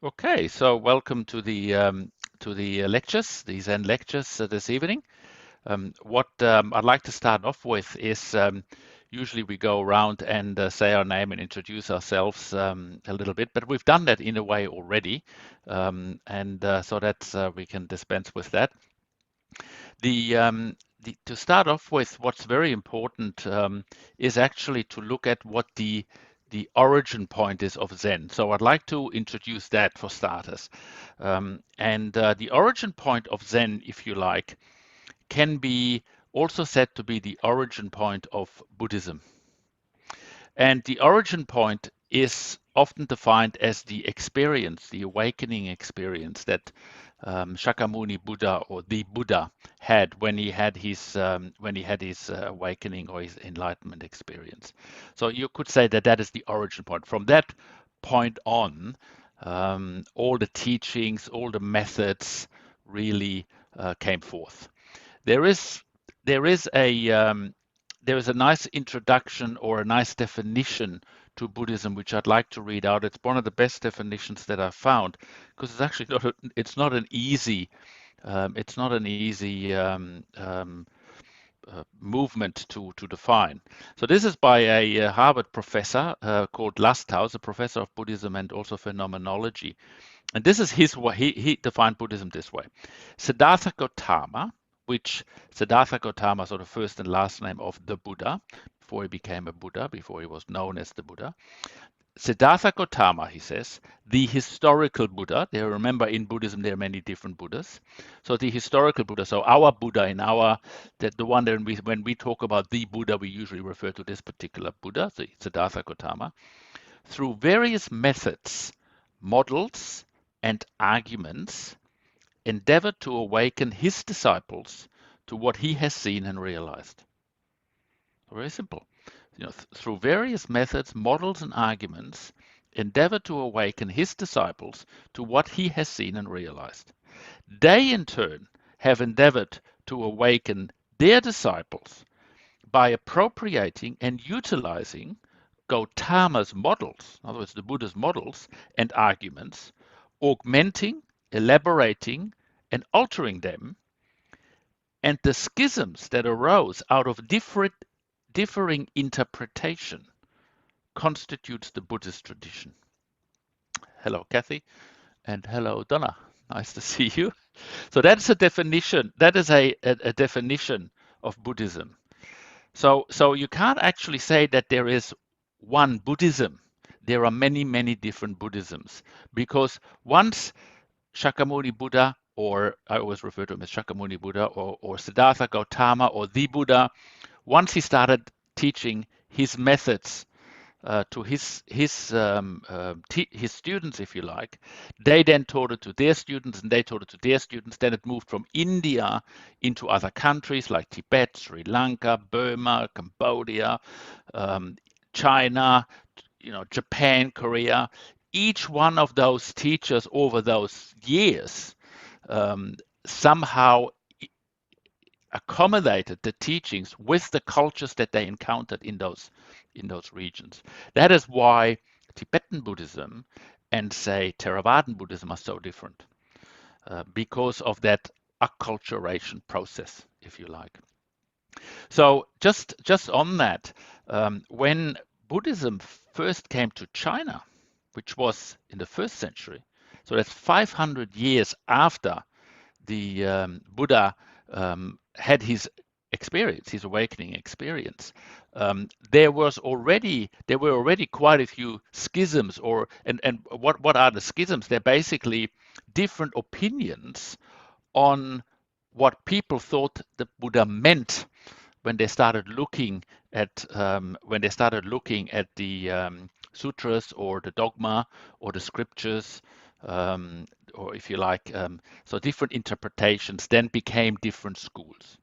Okay, so welcome to the lectures, the Zen lectures this evening. What I'd like to start off with is usually we go around and say our name and introduce ourselves a little bit, but we've done that in a way already, and so that's we can dispense with that. To start off with, what's very important is actually to look at what the origin point is of Zen. So I'd like to introduce that for starters. And the origin point of Zen, if you like, can be also said to be the origin point of Buddhism. And the origin point is often defined as the experience, the awakening experience that Shakyamuni Buddha or the Buddha had when he had his awakening or his enlightenment experience. So you could say that that is the origin point. From that point on, all the teachings, all the methods really came forth. There is there is a there is a nice introduction or a nice definition to Buddhism, which I'd like to read out. It's one of the best definitions that I've found because it's actually it's not an easy movement to define. So this is by a Harvard professor called Lasthaus, a professor of Buddhism and also phenomenology. And this is his way. He defined Buddhism this way: Siddhartha Gautama, which Siddhartha Gautama is sort of first and last name of the Buddha, before he became a Buddha, before he was known as the Buddha. Siddhartha Gautama, he says, the historical Buddha. There, remember, in Buddhism there are many different Buddhas. So the historical Buddha, so our Buddha in our the one that when we talk about the Buddha, we usually refer to this particular Buddha, the Siddhartha Gautama, through various methods, models, and arguments, endeavored to awaken his disciples to what he has seen and realized. Very simple. Through various methods, models, and arguments, endeavored to awaken his disciples to what he has seen and realized. They, in turn, have endeavored to awaken their disciples by appropriating and utilizing Gautama's models, in other words, the Buddha's models and arguments, augmenting, elaborating, and altering them, and the schisms that arose out of differing interpretation constitutes the Buddhist tradition. Hello, Kathy, and hello, Donna. Nice to see you. So that's a definition. That is a definition of Buddhism. So you can't actually say that there is one Buddhism. There are many, many different Buddhisms because once Shakyamuni Buddha, or I always refer to him as Shakyamuni Buddha, or Siddhartha Gautama, or the Buddha, once he started teaching his methods to his students, if you like, they then taught it to their students, and they taught it to their students. Then it moved from India into other countries like Tibet, Sri Lanka, Burma, Cambodia, China, Japan, Korea. Each one of those teachers over those years somehow accommodated the teachings with the cultures that they encountered in those regions. That is why Tibetan Buddhism and, say, Theravadan Buddhism are so different, because of that acculturation process, if you like. So just on that, when Buddhism first came to China, which was in the first century, so that's 500 years after the Buddha had his experience, his awakening experience, there were already quite a few schisms, and what are the schisms? They're basically different opinions on what people thought the Buddha meant when they started looking at the sutras or the dogma or the scriptures, or if you like, so different interpretations then became different schools.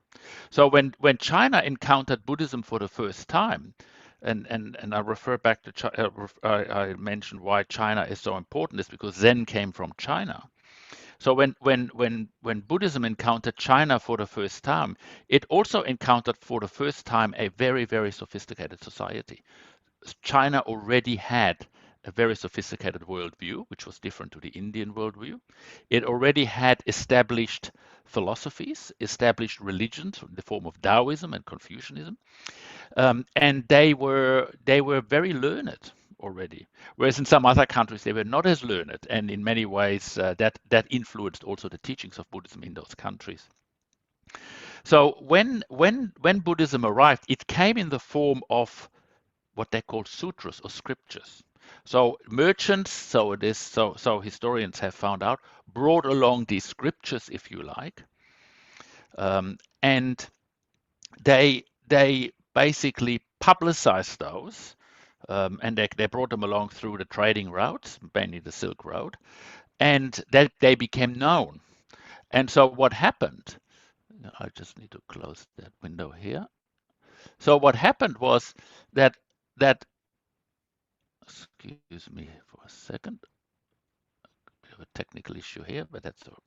So when China encountered Buddhism for the first time, and I refer back to I mentioned why China is so important is because Zen came from China. So when Buddhism encountered China for the first time, it also encountered for the first time a very, very sophisticated society. China already had a very sophisticated worldview, which was different to the Indian worldview. It already had established philosophies, established religions in the form of Taoism and Confucianism, and they were very learned already. Whereas in some other countries they were not as learned, and in many ways that influenced also the teachings of Buddhism in those countries. So when Buddhism arrived, it came in the form of what they call sutras or scriptures. So merchants, so historians have found out, brought along these scriptures, if you like, and they basically publicized those, and they brought them along through the trading routes, mainly the Silk Road, and that they became known. And so what happened? I just need to close that window here. So what happened was that excuse me for a second. We have a technical issue here, but that's all.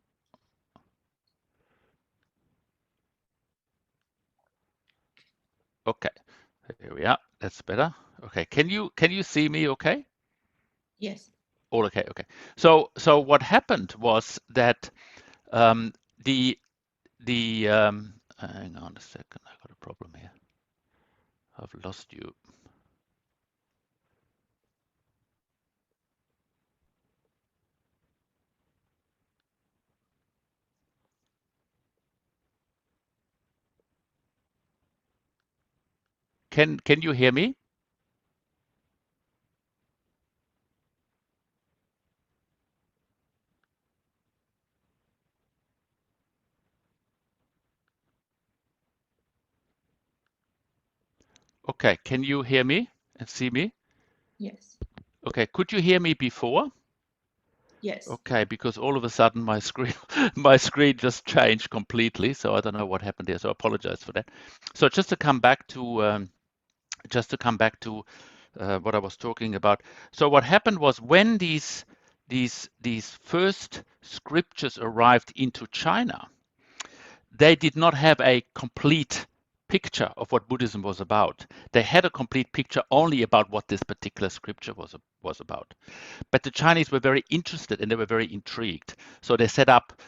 Okay. Here we are. That's better. Okay. Can you see me okay? Yes. All okay, okay. So what happened was that um, the hang on a second, I got a problem here. I've lost you. Can you hear me? Okay, can you hear me and see me? Yes. Okay, could you hear me before? Yes. Okay, because all of a sudden my screen my screen just changed completely, so I don't know what happened there. So I apologize for that. So just to come back to what I was talking about. So what happened was when these first scriptures arrived into China, they did not have a complete picture of what Buddhism was about. They had a complete picture only about what this particular scripture was about. But the Chinese were very interested and they were very intrigued. So they set up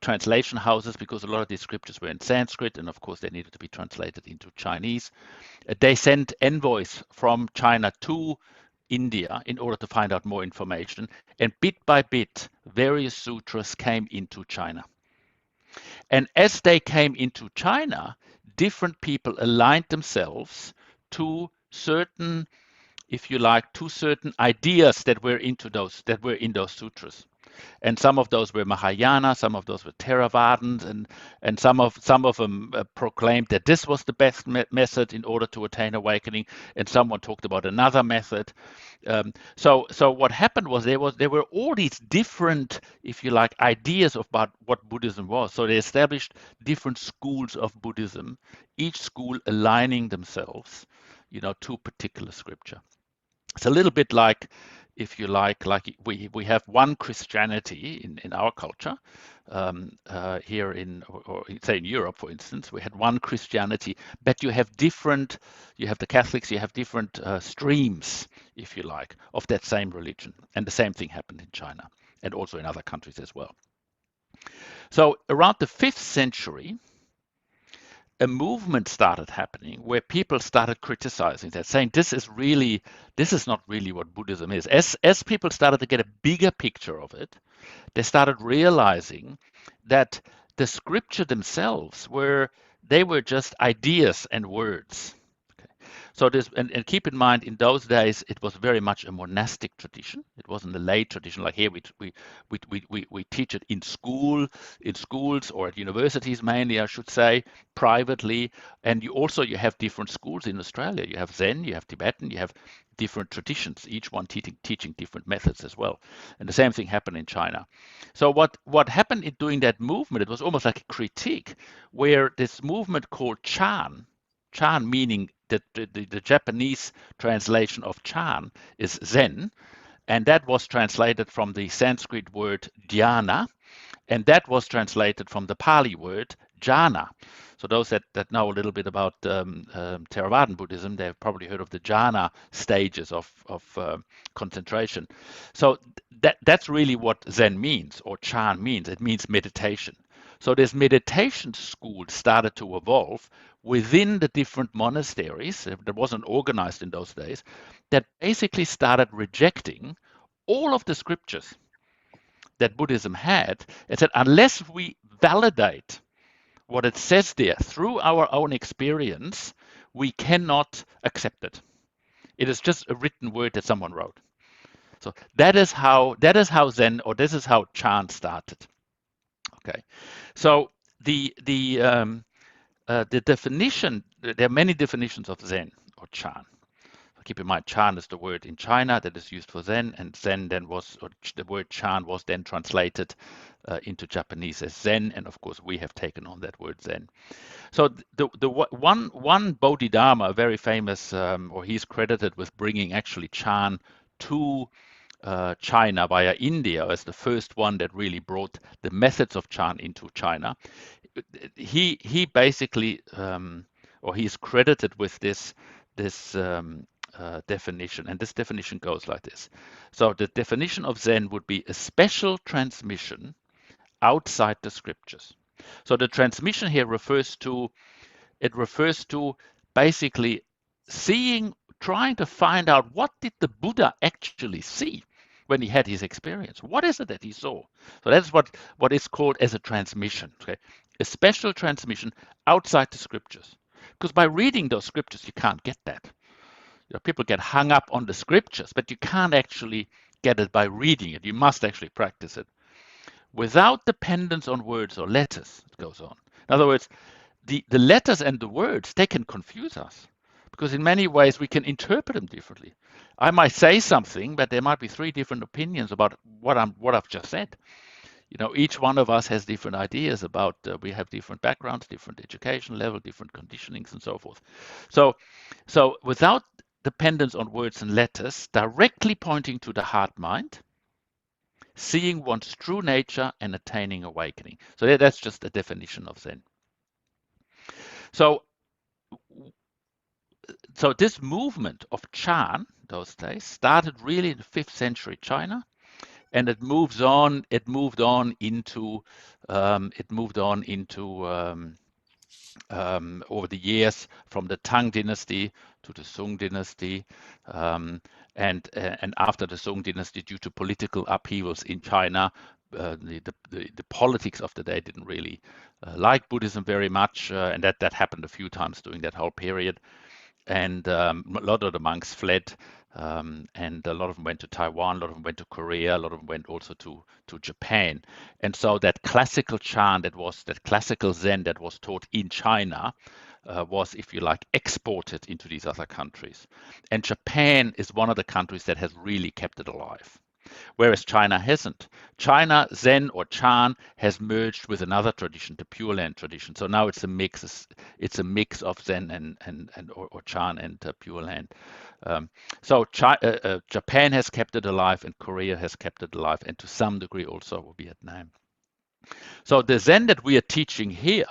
translation houses because a lot of these scriptures were in Sanskrit, and of course they needed to be translated into Chinese. They sent envoys from China to India in order to find out more information, and bit by bit, various sutras came into China. And as they came into China, different people aligned themselves to certain, if you like, to certain ideas that were in those sutras. And some of those were Mahayana, some of those were Theravadins, and some of them proclaimed that this was the best method in order to attain awakening, and someone talked about another method. So what happened was there were all these different, if you like, ideas about what Buddhism was. So they established different schools of Buddhism, each school aligning themselves, to particular scripture. It's a little bit like, if you like we have one Christianity in our culture, here or say in Europe, for instance, we had one Christianity, but you have the Catholics, you have different streams, if you like, of that same religion. And the same thing happened in China and also in other countries as well. So around the 5th century, a movement started happening where people started criticizing that, saying this is not really what Buddhism is. As people started to get a bigger picture of it, they started realizing that the scripture themselves were just ideas and words. Okay. So this, and keep in mind, in those days, it was very much a monastic tradition. It wasn't a lay tradition like here. We teach it in schools or at universities mainly, I should say, privately. And you have different schools in Australia. You have Zen, you have Tibetan, you have different traditions, each one teaching different methods as well. And the same thing happened in China. So what happened in doing that movement, it was almost like a critique, where this movement called Chan meaning that the Japanese translation of Chan is Zen, and that was translated from the Sanskrit word dhyana, and that was translated from the Pali word jhana. So those that know a little bit about Theravadan Buddhism, they've probably heard of the jhana stages of concentration. So that's really what Zen means, or Chan means. It means meditation. So this meditation school started to evolve within the different monasteries that wasn't organized in those days, that basically started rejecting all of the scriptures that Buddhism had, and said, unless we validate what it says there through our own experience, we cannot accept it. It is just a written word that someone wrote. So that is how Zen, or this is how Chan started. Okay, so the definition, there are many definitions of Zen or Chan. Keep in mind, Chan is the word in China that is used for Zen, and Zen then was, or the word Chan was then translated into Japanese as Zen, and of course we have taken on that word Zen. So the one Bodhidharma, a very famous, or he's credited with bringing actually Chan to China via India as the first one that really brought the methods of Chan into China. He basically, or he's credited with this definition, and this definition goes like this. So the definition of Zen would be a special transmission outside the scriptures. So the transmission here refers to basically trying to find out, what did the Buddha actually see when he had his experience? What is it that he saw? So that's what is called as a transmission. Okay, a special transmission outside the scriptures. Because by reading those scriptures, you can't get that. People get hung up on the scriptures, but you can't actually get it by reading it. You must actually practice it. Without dependence on words or letters, it goes on. In other words, the letters and the words, they can confuse us, because in many ways we can interpret them differently. I might say something, but there might be 3 different opinions about what I've just said. Each one of us has different ideas about, we have different backgrounds, different education level, different conditionings, and so forth. So without dependence on words and letters, directly pointing to the heart mind, seeing one's true nature and attaining awakening. So that's just a definition of Zen. So this movement of Chan those days started really in the 5th century China, and it moved on into over the years, from the Tang dynasty to the Song dynasty, and after the Song dynasty, due to political upheavals in China, the politics of the day didn't really like Buddhism very much, and that happened a few times during that whole period. And a lot of the monks fled, and a lot of them went to Taiwan, a lot of them went to Korea, a lot of them went also to Japan. And so that classical Chan, that classical Zen that was taught in China, was, if you like, exported into these other countries. And Japan is one of the countries that has really kept it alive, whereas China hasn't. China, Zen or Chan, has merged with another tradition, the Pure Land tradition. So now it's a mix. It's a mix of Zen or Chan and Pure Land. So Japan has kept it alive, and Korea has kept it alive, and to some degree also Vietnam. So the Zen that we are teaching here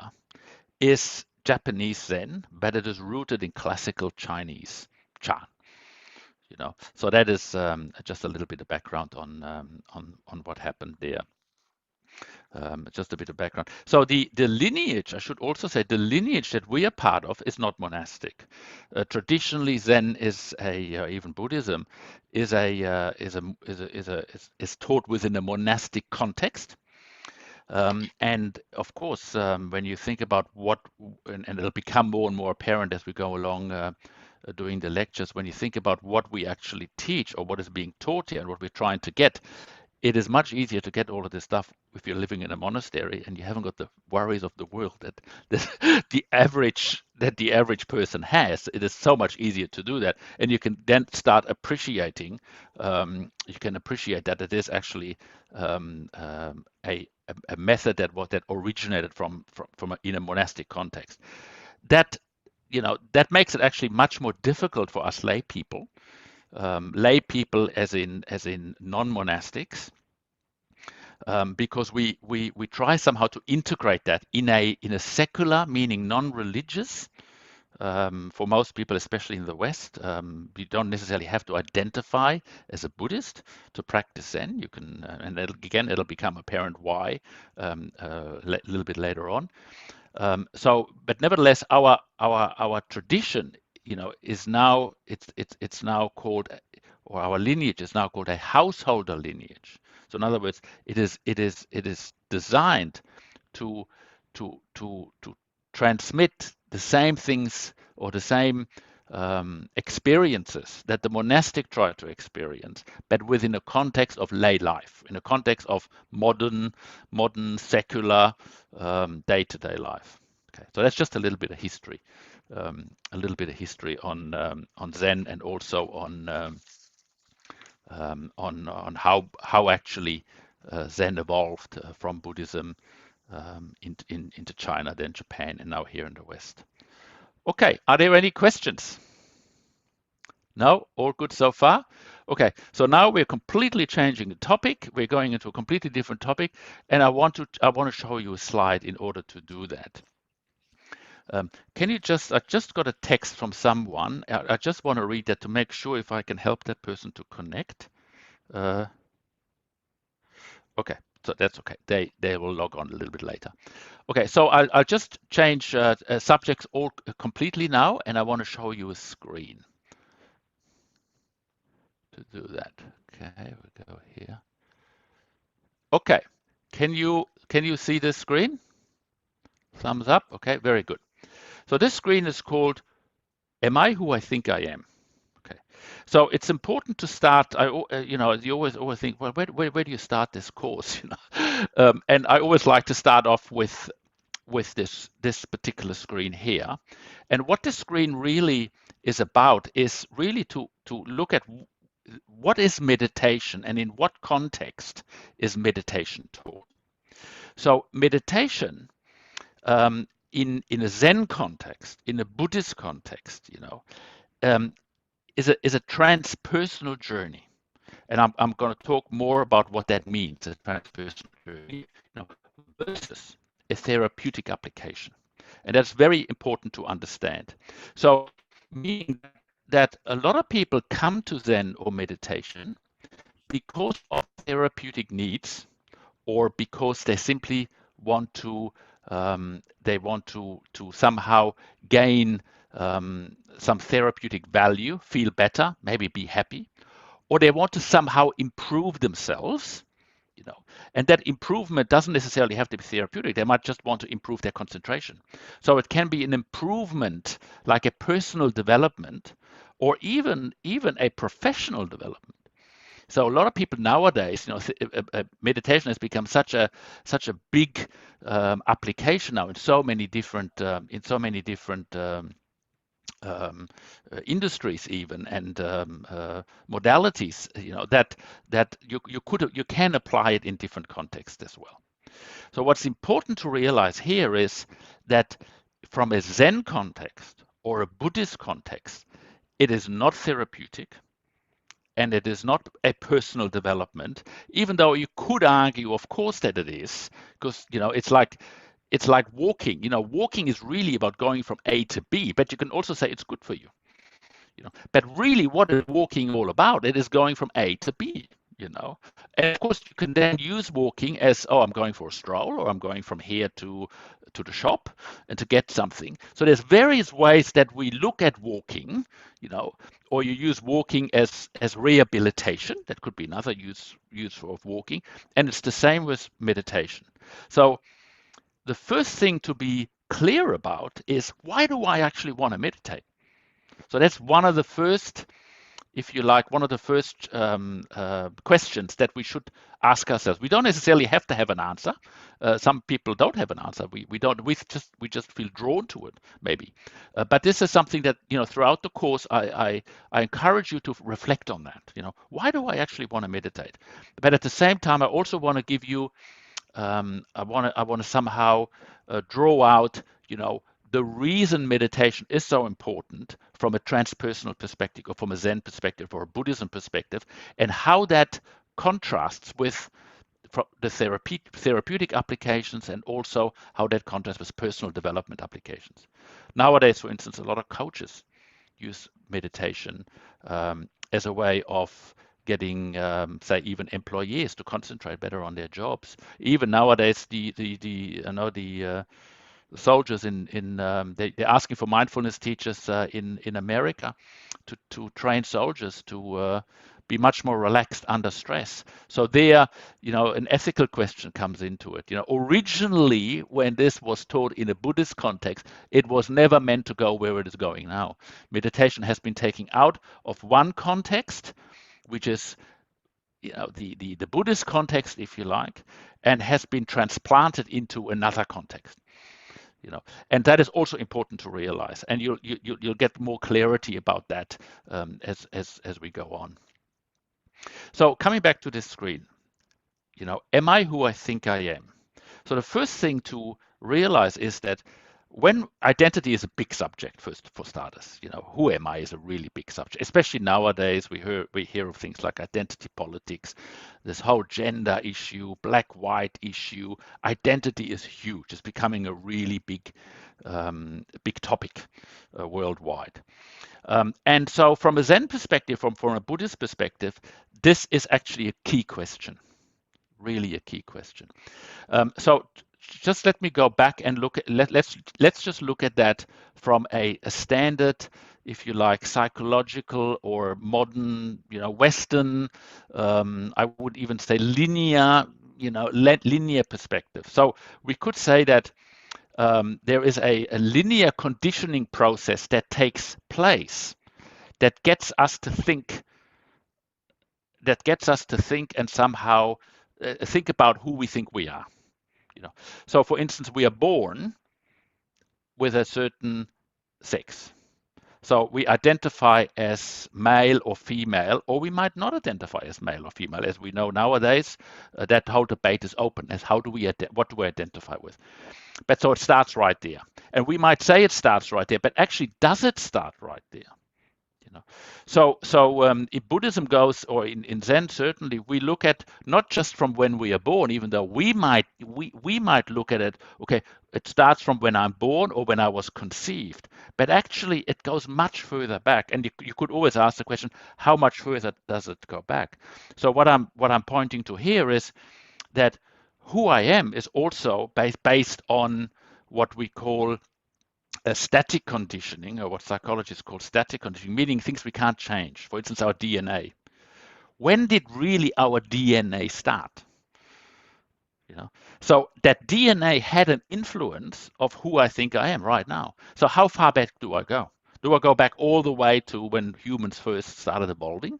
is Japanese Zen, but it is rooted in classical Chinese Chan. So that is just a little bit of background on what happened there. Just a bit of background. So the lineage, I should also say, the lineage that we are part of is not monastic. Traditionally, Zen is even Buddhism is taught within a monastic context. And of course, when you think about and it'll become more and more apparent as we go along during the lectures, when you think about what we actually teach or what is being taught here and what we're trying to get, it is much easier to get all of this stuff if you're living in a monastery and you haven't got the worries of the world that the average person has. It is so much easier to do that, and you can then start appreciating. You can appreciate that it is actually a method that originated in a monastic context. That makes it actually much more difficult for us lay people. Lay people as in non-monastics, because we try somehow to integrate that in a secular, meaning non-religious. For most people, especially in the West, you don't necessarily have to identify as a Buddhist to practice Zen. You can, and it'll become apparent why a little bit later on. But nevertheless, our tradition, is now it's now called, or our lineage is now called a householder lineage. So in other words, it is designed to to transmit the same things or the same experiences that the monastic try to experience, but within a context of lay life, in a context of modern secular day-to-day life. Okay, so that's just a little bit of history, on Zen, and also on how actually Zen evolved from Buddhism into China, then Japan, and now here in the West. Okay, are there any questions? No? All good so far? Okay, so now we're completely changing the topic. We're going into a completely different topic, and I want to show you a slide in order to do that. Can you I just got a text from someone. I just want to read that to make sure if I can help that person to connect. Okay, so that's okay. They will log on a little bit later. Okay, so I'll just change subjects all completely now, and I want to show you a screen to do that. Okay, we go here. Okay, can you see this screen? Thumbs up. Okay, very good. So this screen is called "Am I Who I Think I Am?" Okay, so it's important to start. You always think, well, where do you start this course? And I always like to start off with this particular screen here. And what this screen really is about is really to look at what is meditation and in what context is meditation taught. So meditation, in a Zen context, in a Buddhist context, is a transpersonal journey. And I'm going to talk more about what that means, a transpersonal journey, versus a therapeutic application. And that's very important to understand. So, meaning that a lot of people come to Zen or meditation because of therapeutic needs, or because they simply want to somehow gain some therapeutic value, feel better, maybe be happy, or they want to somehow improve themselves, and that improvement doesn't necessarily have to be therapeutic. They might just want to improve their concentration. So it can be an improvement, like a personal development, or even a professional development. So a lot of people nowadays, meditation has become such a big application now in so many different industries, even, and modalities, that you can apply it in different contexts as well. So what's important to realize here is that from a Zen context or a Buddhist context, it is not therapeutic, and it is not a personal development, even though you could argue, of course, that it is, because it's like walking. Walking is really about going from A to B, but you can also say it's good for you. But really, what is walking all about? It is going from A to B. And of course, you can then use walking as, oh, I'm going for a stroll, or I'm going from here to the shop and to get something. So there's various ways that we look at walking, or you use walking as rehabilitation. That could be another use of walking. And it's the same with meditation. So the first thing to be clear about is, why do I actually want to meditate? So that's one of the first, if you like, questions that we should ask ourselves. We don't necessarily have to have an answer. Some people don't have an answer. We don't. We just feel drawn to it, maybe. But this is something that, throughout the course, I encourage you to reflect on that. Why do I actually want to meditate? But at the same time, I also want to give you. I want to somehow draw out, the reason meditation is so important from a transpersonal perspective, or from a Zen perspective, or a Buddhism perspective, and how that contrasts with, the therapeutic applications and also how that contrasts with personal development applications. Nowadays, for instance, a lot of coaches use meditation as a way of getting, say, even employees to concentrate better on their jobs. Even nowadays, the soldiers they're asking for mindfulness teachers in America to train soldiers to be much more relaxed under stress. So there, an ethical question comes into it. Originally, when this was taught in a Buddhist context, it was never meant to go where it is going now. Meditation has been taken out of one context, which is the Buddhist context, if you like, and has been transplanted into another context. And that is also important to realize, and you'll get more clarity about that as we go on. So coming back to this screen, am I who I think I am? So the first thing to realize is that when identity is a big subject, first for starters, who am I is a really big subject. Especially nowadays, we hear of things like identity politics, this whole gender issue, black-white issue. Identity is huge. It's becoming a really big topic worldwide. And so, from a Zen perspective, from a Buddhist perspective, this is actually a key question. Really a key question. So just let me go back and look at let's just look at that from a standard, if you like, psychological or modern, Western, I would even say linear, linear perspective. So we could say that there is a linear conditioning process that takes place that gets us to think and somehow think about who we think we are. So for instance, we are born with a certain sex. So we identify as male or female, or we might not identify as male or female. As we know nowadays, that whole debate is open as what do we identify with. But so it starts right there. And we might say it starts right there, but actually, does it start right there? So if Buddhism goes, or in Zen certainly, we look at not just from when we are born, even though we might look at it, okay, it starts from when I'm born or when I was conceived, but actually it goes much further back. And you could always ask the question, how much further does it go back? So what I'm pointing to here is that who I am is also based on what we call static conditioning, or what psychologists call static conditioning, meaning things we can't change. For instance, our DNA. When did really our DNA start? So that DNA had an influence of who I think I am right now. So how far back do I go? Do I go back all the way to when humans first started evolving?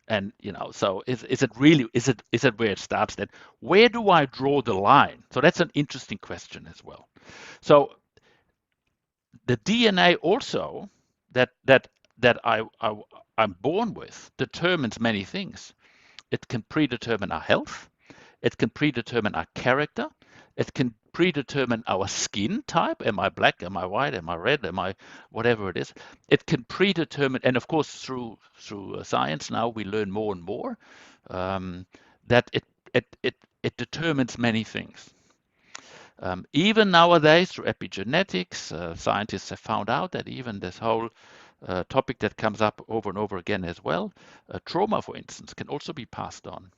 And so is it really where it starts then? Where do I draw the line? So that's an interesting question as well. So the DNA also that I'm born with determines many things. It can predetermine our health. It can predetermine our character. It can predetermine our skin type. Am I black? Am I white? Am I red? Am I whatever it is? It can predetermine, and of course through science now we learn more and more that it determines many things. Even nowadays, through epigenetics, scientists have found out that even this whole topic that comes up over and over again as well, trauma, for instance, can also be passed on.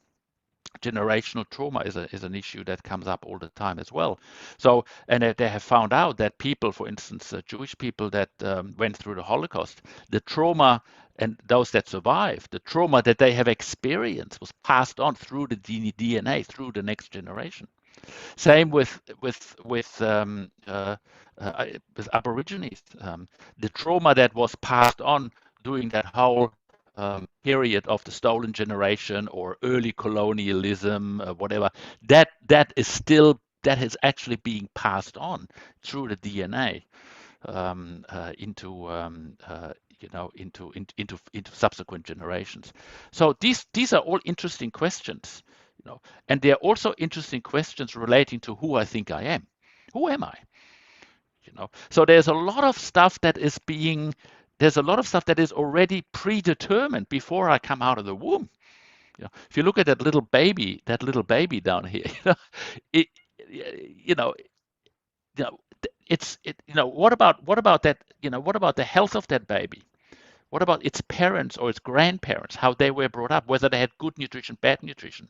Generational trauma is an issue that comes up all the time as well. So, and they have found out that people, for instance, Jewish people that went through the Holocaust, the trauma and those that survived, the trauma that they have experienced was passed on through the DNA, through the next generation. Same with Aborigines. The trauma that was passed on during that whole period of the stolen generation or early colonialism, whatever, that is actually being passed on through the DNA into subsequent generations. So these are all interesting questions. And there are also interesting questions relating to who I think I am. Who am I? So there's a lot of stuff that is already predetermined before I come out of the womb. If you look at that little baby down here, it, you know, you know, what about that? What about the health of that baby? What about its parents or its grandparents, how they were brought up, whether they had good nutrition, bad nutrition?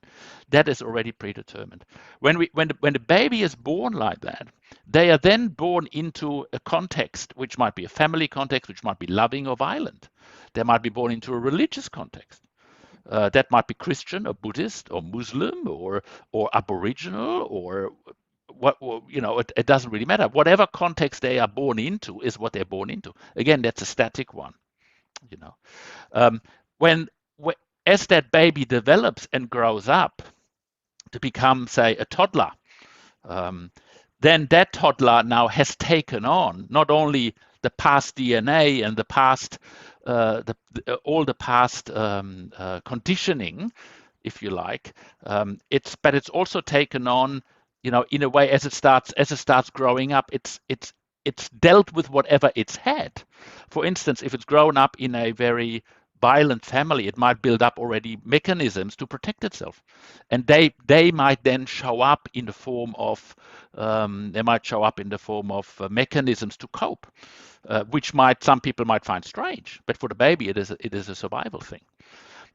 That is already predetermined. When the baby is born like that, they are then born into a context which might be a family context, which might be loving or violent. They might be born into a religious context. That might be Christian or Buddhist or Muslim or Aboriginal or what, it doesn't really matter. Whatever context they are born into is what they're born into. Again, that's a static one. you know um, when, as that baby develops and grows up to become, say, a toddler, um, then that toddler now has taken on not only the past DNA and the past all the past conditioning, if you like. But it's also taken on, in a way, as it starts growing up, it's dealt with whatever it's had. For instance, if it's grown up in a very violent family, it might build up already mechanisms to protect itself, and they might then show up in the form of mechanisms to cope, which some people might find strange, but for the baby it is a survival thing.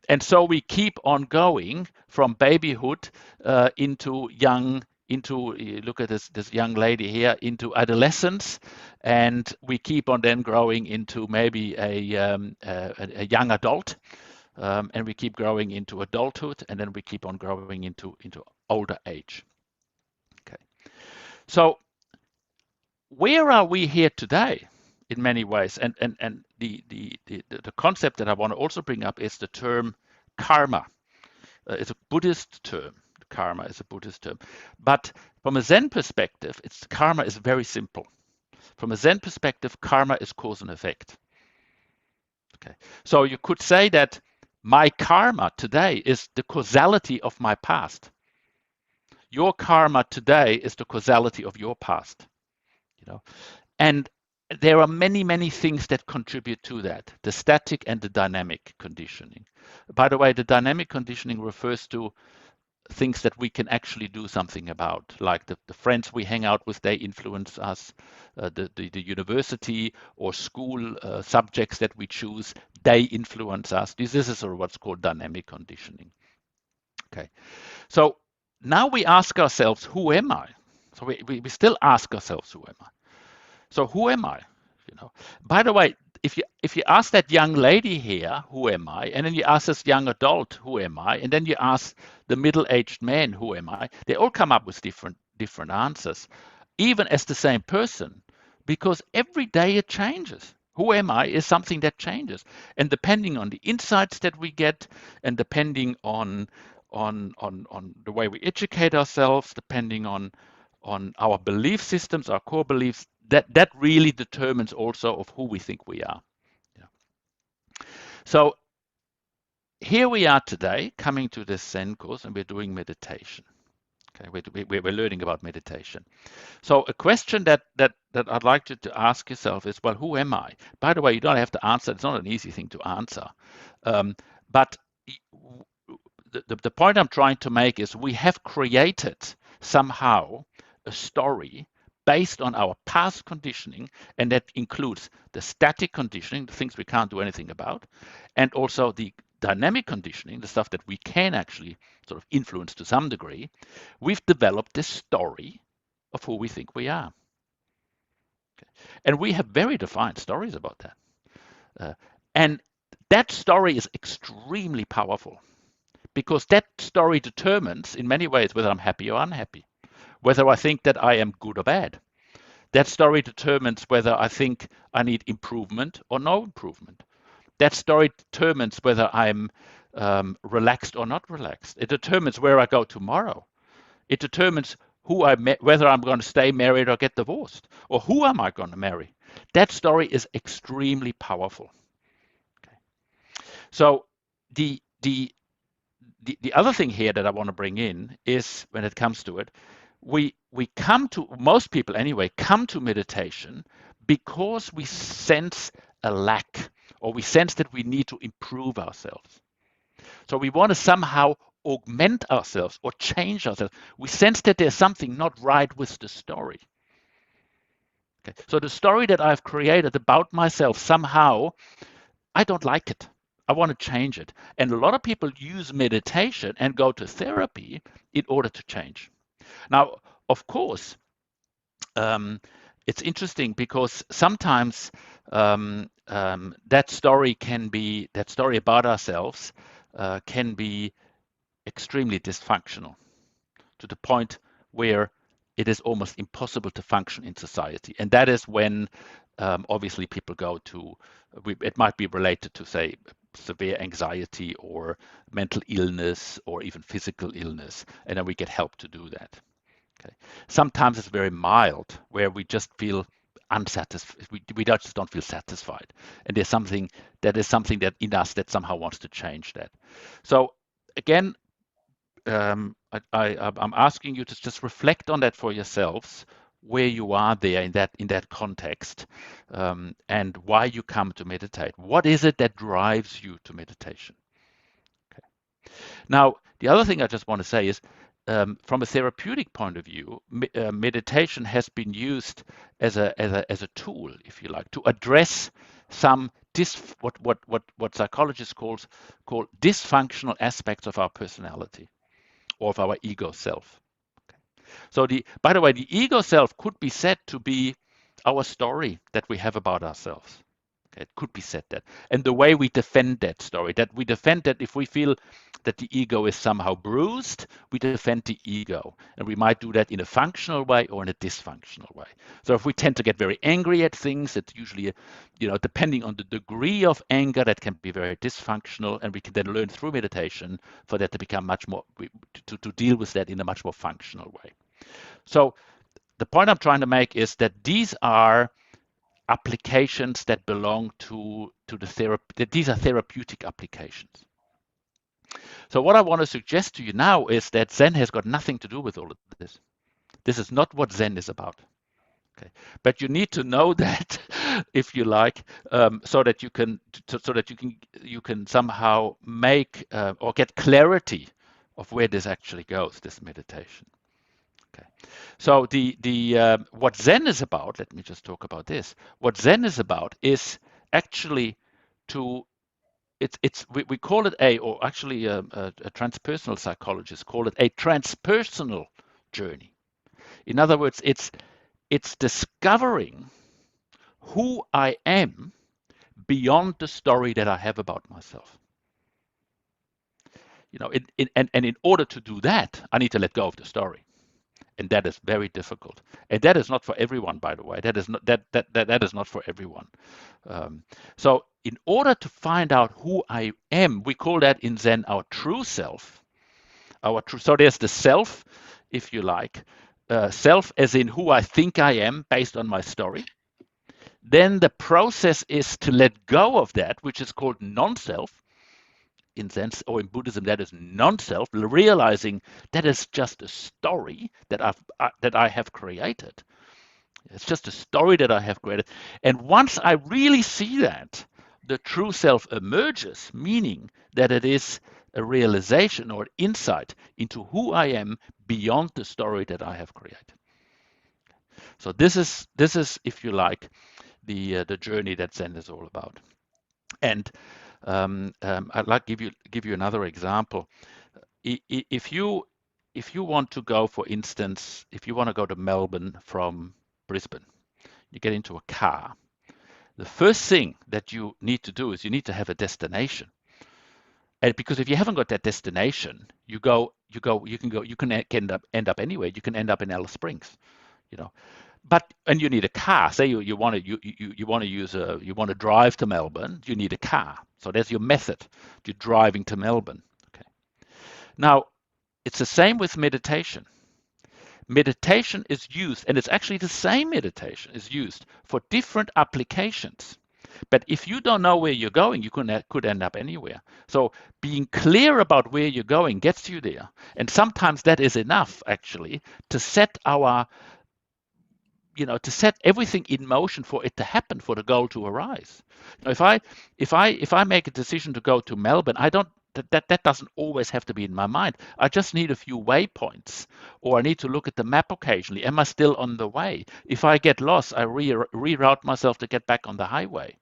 And so we keep on going from babyhood look at this young lady here, into adolescence, and we keep on then growing into maybe a young adult, and we keep growing into adulthood, and then we keep on growing into older age. Okay, so where are we here today? In many ways, and the concept that I want to also bring up is the term karma. It's a Buddhist term. Karma is a Buddhist term, but from a Zen perspective, karma is very simple. From a Zen perspective, karma is cause and effect. Okay, so you could say that my karma today is the causality of my past. Your karma today is the causality of your past. And there are many, many things that contribute to that, the static and the dynamic conditioning. By the way, the dynamic conditioning refers to things that we can actually do something about, like the friends we hang out with, they influence us, the university or school subjects that we choose, they influence us. This is sort of what's called dynamic conditioning. Okay, so now we ask ourselves, who am I? So we still ask ourselves, who am I? So who am I? By the way, if you ask that young lady here, who am I? And then you ask this young adult, who am I? And then you ask the middle-aged man, who am I? They all come up with different answers, even as the same person, because every day it changes. Who am I is something that changes, and depending on the insights that we get, and depending on the way we educate ourselves, depending on our belief systems, our core beliefs, that really determines also of who we think we are. So here we are today, coming to this Zen course, and we're doing meditation. Okay, we're learning about meditation. So a question that I'd like you to ask yourself is, well, who am I? By the way, you don't have to answer. It's not an easy thing to answer. But the point I'm trying to make is we have created somehow a story based on our past conditioning, and that includes the static conditioning, the things we can't do anything about, and also the dynamic conditioning, the stuff that we can actually sort of influence to some degree. We've developed this story of who we think we are. Okay. And we have very defined stories about that. And that story is extremely powerful, because that story determines in many ways whether I'm happy or unhappy, whether I think that I am good or bad. That story determines whether I think I need improvement or no improvement. That story determines whether I'm relaxed or not relaxed. It determines where I go tomorrow. It determines whether I'm going to stay married or get divorced, or who am I going to marry. That story is extremely powerful. Okay. So the other thing here that I want to bring in is, when it comes to it, most people anyway, come to meditation because we sense a lack, or we sense that we need to improve ourselves. So we want to somehow augment ourselves or change ourselves. We sense that there's something not right with the story. Okay. So the story that I've created about myself, somehow I don't like it. I want to change it. And a lot of people use meditation and go to therapy in order to change. Now, of course, it's interesting because sometimes that story about ourselves can be extremely dysfunctional to the point where it is almost impossible to function in society. And that is when obviously people go to, it might be related to, say, severe anxiety or mental illness or even physical illness, and then we get help to do that. Okay. Sometimes it's very mild, where we just feel unsatisfied. We just don't feel satisfied, and there's something that in us that somehow wants to change that. So again, I'm asking you to just reflect on that for yourselves, where you are there in that context, and why you come to meditate. What is it that drives you to meditation? Okay. Now, the other thing I just want to say is, from a therapeutic point of view, meditation has been used as a tool, if you like, to address some what psychologists call dysfunctional aspects of our personality or of our ego self. Okay. So by the way, the ego self could be said to be our story that we have about ourselves. Okay, it could be said that. And the way we defend that story, that we defend that if we feel that the ego is somehow bruised, we defend the ego. And we might do that in a functional way or in a dysfunctional way. So if we tend to get very angry at things, it's usually, depending on the degree of anger, that can be very dysfunctional. And we can then learn through meditation for that to become much more, to deal with that in a much more functional way. So the point I'm trying to make is that these are applications that belong to the therapy, that these are therapeutic applications. So what I want to suggest to you now is that Zen has got nothing to do with all of this. This is not what Zen is about. Okay, but you need to know that, if you like, so that you can somehow make or get clarity of where this actually goes, this meditation. Okay, so what Zen is about, let me just talk about this. What Zen is about is actually to we call it or actually a transpersonal psychologist call it a transpersonal journey. In other words, it's discovering who I am beyond the story that I have about myself. And in order to do that, I need to let go of the story. And that is very difficult. And that is not for everyone, by the way. That is not for everyone. So in order to find out who I am, we call that in Zen our true self. So there's the self, if you like, self as in who I think I am based on my story. Then the process is to let go of that, which is called non-self. In Zen or in Buddhism, that is non-self, realizing that is just a story that I have created. It's just a story that I have created. And once I really see that, the true self emerges, meaning that it is a realization or insight into who I am beyond the story that I have created. So this is, if you like, the journey that Zen is all about. And I'd like to give you another example. If you want to go, for instance, if you want to go to Melbourne from Brisbane, you get into a car. The first thing that you need to do is you need to have a destination. And because if you haven't got that destination, you can end up anywhere. You can end up in Alice Springs, and you need a car. Say you want to drive to Melbourne, you need a car. So there's your method. You're driving to Melbourne. Okay. Now, it's the same with meditation. Meditation is used, and it's actually the same meditation is used for different applications. But if you don't know where you're going, you could end up anywhere. So being clear about where you're going gets you there. And sometimes that is enough, actually, to set everything in motion for it to happen, for the goal to arise. If I make a decision to go to Melbourne, that doesn't always have to be in my mind. I just need a few waypoints, or I need to look at the map occasionally. Am I still on the way? If I get lost, I reroute myself to get back on the highway.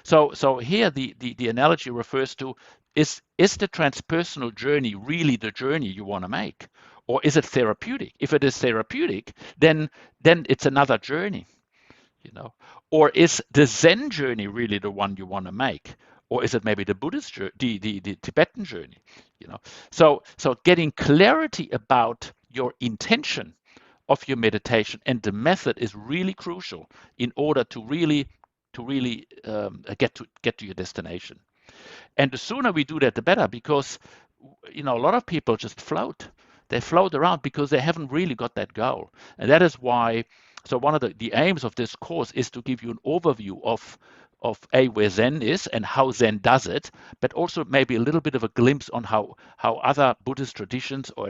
So here the analogy refers to, is the transpersonal journey really the journey you want to make, or is it therapeutic? If it is therapeutic, then it's another journey. Or is the Zen journey really the one you want to make? Or is it maybe the Buddhist journey, the Tibetan journey? So getting clarity about your intention of your meditation and the method is really crucial in order to really get to your destination. And the sooner we do that, the better, because a lot of people just float. They float around because they haven't really got that goal. And that is why, so one of the aims of this course is to give you an overview of where Zen is and how Zen does it, but also maybe a little bit of a glimpse on how other Buddhist traditions, or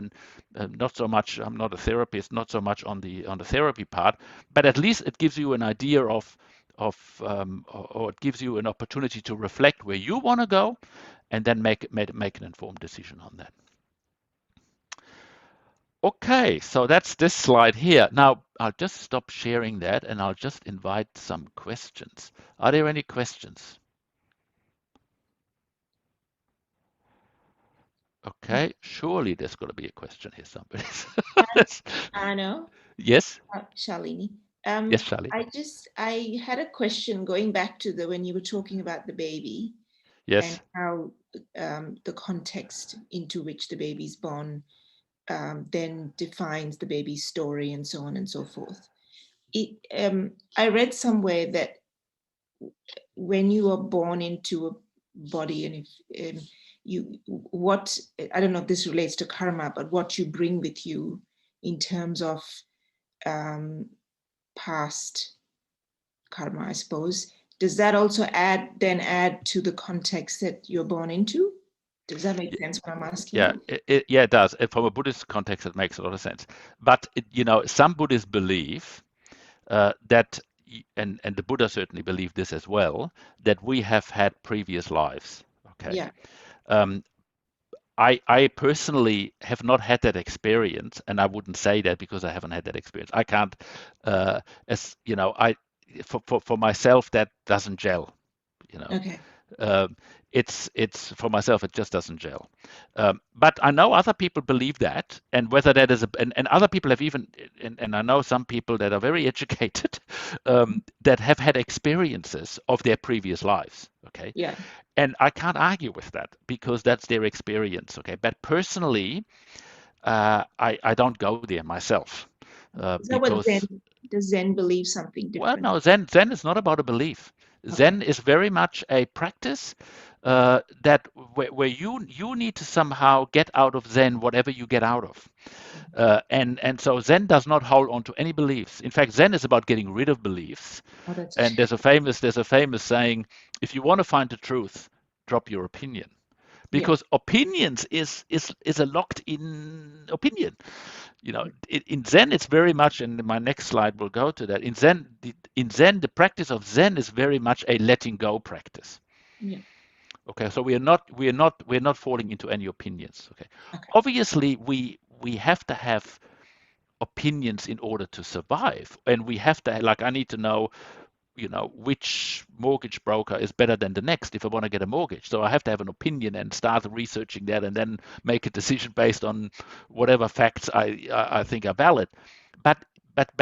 not so much, I'm not a therapist, not so much on the therapy part, but at least it gives you an idea of or it gives you an opportunity to reflect where you want to go, and then make an informed decision on that. Okay, so that's this slide here. Now I'll just stop sharing that and I'll just invite some questions. Are there any questions? Okay, surely there's got to be a question here, somebody. Arno? Yes? Shalini. Yes, Charlie. I had a question going back to when you were talking about the baby. Yes. And how the context into which the baby's born then defines the baby's story, and so on and so forth. I read somewhere that when you are born into a body, and if I don't know if this relates to karma, but what you bring with you in terms of past karma, I suppose, does that also add to the context that you're born into? Does that make sense what I'm asking? Yeah, it does. From a Buddhist context, it makes a lot of sense. But some Buddhists believe that, and the Buddha certainly believed this as well, that we have had previous lives. Okay. Yeah. I personally have not had that experience, and I wouldn't say that because I haven't had that experience. I can't, for myself, that doesn't gel. Okay. It's for myself, it just doesn't gel. But I know other people believe that, and whether that is and other people have even, and I know some people that are very educated that have had experiences of their previous lives. Okay. Yeah. And I can't argue with that because that's their experience. Okay. But personally, I don't go there myself. Is that what Zen? Does Zen believe something different? Well, no, Zen is not about a belief. Okay. Zen is very much a practice that where you need to somehow get out of Zen whatever you get out of. And so Zen does not hold on to any beliefs. In fact, Zen is about getting rid of beliefs. Oh, and there's a famous saying, if you want to find the truth, drop your opinion. Because opinions is a locked in opinion. In Zen, it's very much, and my next slide will go to that. In Zen, the practice of Zen is very much a letting go practice. Yeah. Okay, so we're not falling into any opinions. Okay. Obviously, we have to have opinions in order to survive, and we have to, like, I need to know which mortgage broker is better than the next if I want to get a mortgage. So I have to have an opinion and start researching that, and then make a decision based on whatever facts I think are valid. But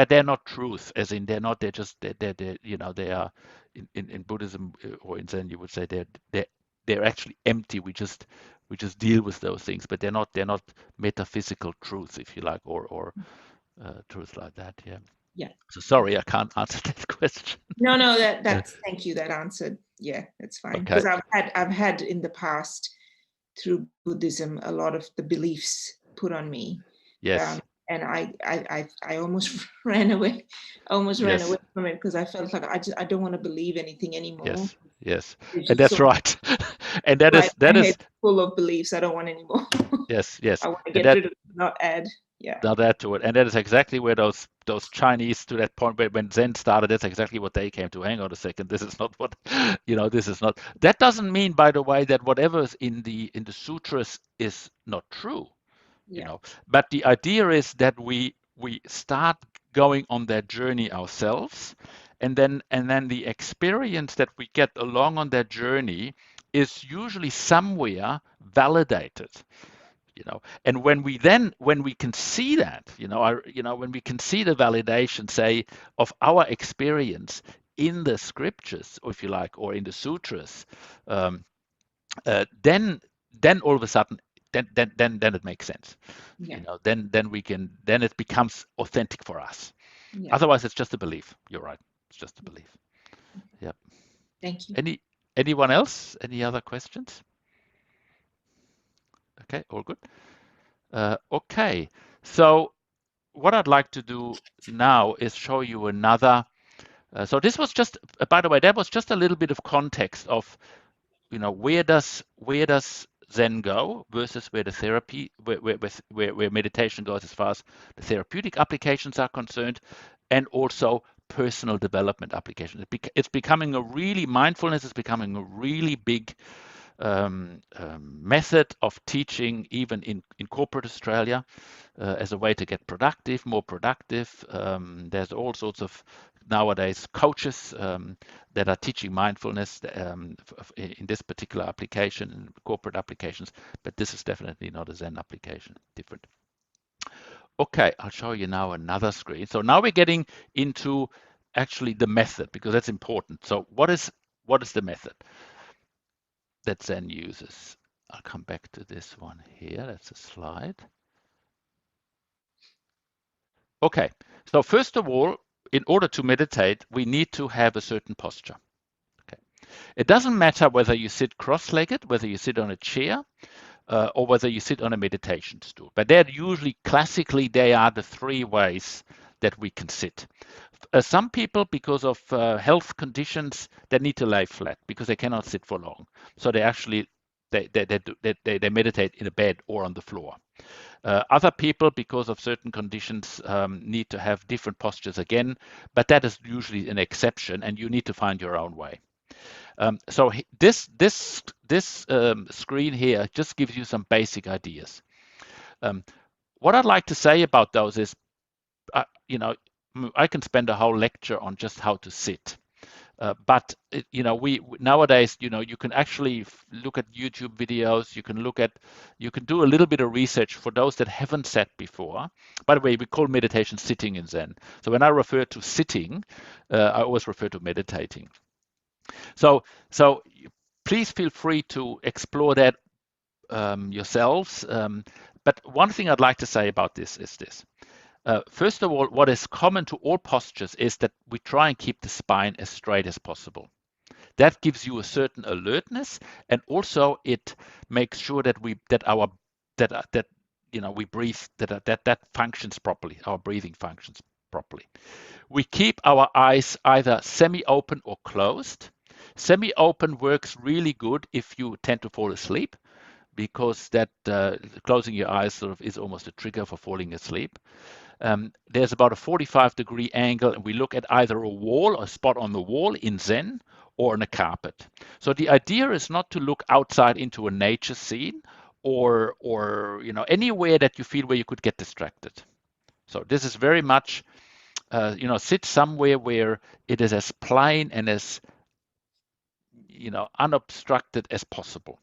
they're not truth, as in they're they are in Buddhism or in Zen, you would say they're actually empty. We just deal with those things, but they're not metaphysical truths, if you like, or truths like that. Yeah. Yeah. So sorry, I can't answer that question. No, that's thank you. That answered. Yeah, that's fine. Because I've had in the past through Buddhism a lot of the beliefs put on me. Yes. And I almost ran away from it because I felt like I don't want to believe anything anymore. Yes. And that's right. And that is full of beliefs. I don't want anymore. Yes. I want to get rid of it, not add. Yeah. Not add to it. And that is exactly where those those Chinese to that point where when Zen started, that's exactly what they came to. Hang on a second, this is not what, this is not. That doesn't mean, by the way, that whatever is in the sutras is not true, Yeah. But the idea is that we start going on that journey ourselves, and then the experience that we get along on that journey is usually somewhere validated. And when we can see that, when we can see the validation, say, of our experience in the scriptures, or if you like, or in the sutras, um, then all of a sudden, then it makes sense. Yeah. Then it becomes authentic for us. Yeah. Otherwise, it's just a belief. You're right. It's just a belief. Yeah. Thank you. Anyone else? Any other questions? Okay, all good. Okay, so what I'd like to do now is show you another. So this was just, by the way, that was just a little bit of context of, where does Zen go versus where the therapy, where meditation goes as far as the therapeutic applications are concerned, and also personal development applications. It's becoming a really, mindfulness is becoming a really big method of teaching, even in corporate Australia, as a way to get productive, more productive. There's all sorts of nowadays coaches that are teaching mindfulness in this particular application, corporate applications, but this is definitely not a Zen application, different. Okay, I'll show you now another screen. So now we're getting into actually the method, because that's important. So what is the method that Zen uses? I'll come back to this one here. That's a slide. Okay, so first of all, in order to meditate, we need to have a certain posture. Okay, it doesn't matter whether you sit cross-legged, whether you sit on a chair, or whether you sit on a meditation stool. But they're usually, classically, they are the three ways that we can sit. Some people, because of health conditions, they need to lie flat because they cannot sit for long. So they actually they meditate in a bed or on the floor. Other people, because of certain conditions, need to have different postures again, but that is usually an exception, and you need to find your own way. So this screen here just gives you some basic ideas. What I'd like to say about those is, I can spend a whole lecture on just how to sit. But we nowadays, you can actually look at YouTube videos. You can do a little bit of research for those that haven't sat before. By the way, we call meditation sitting in Zen. So when I refer to sitting, I always refer to meditating. So please feel free to explore that yourselves. But one thing I'd like to say about this is this. First of all, what is common to all postures is that we try and keep the spine as straight as possible. That gives you a certain alertness, and also it makes sure that we breathe, that functions properly. Our breathing functions properly. We keep our eyes either semi-open or closed. Semi-open works really good if you tend to fall asleep, because that closing your eyes sort of is almost a trigger for falling asleep. There's about a 45-degree angle, and we look at either a wall, a spot on the wall in Zen, or on a carpet. So the idea is not to look outside into a nature scene or anywhere that you feel where you could get distracted. So this is very much, sit somewhere where it is as plain and as unobstructed as possible.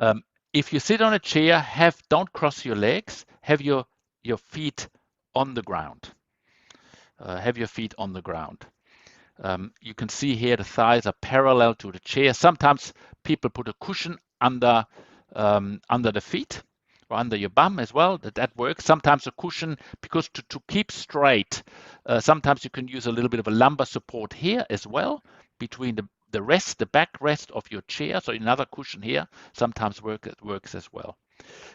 Okay. If you sit on a chair, don't cross your legs. Have your feet on the ground. Have your feet on the ground. You can see here the thighs are parallel to the chair. Sometimes people put a cushion under the feet or under your bum as well. That works. Sometimes a cushion, because to keep straight, sometimes you can use a little bit of a lumbar support here as well, between the back rest of your chair. So another cushion here sometimes works as well.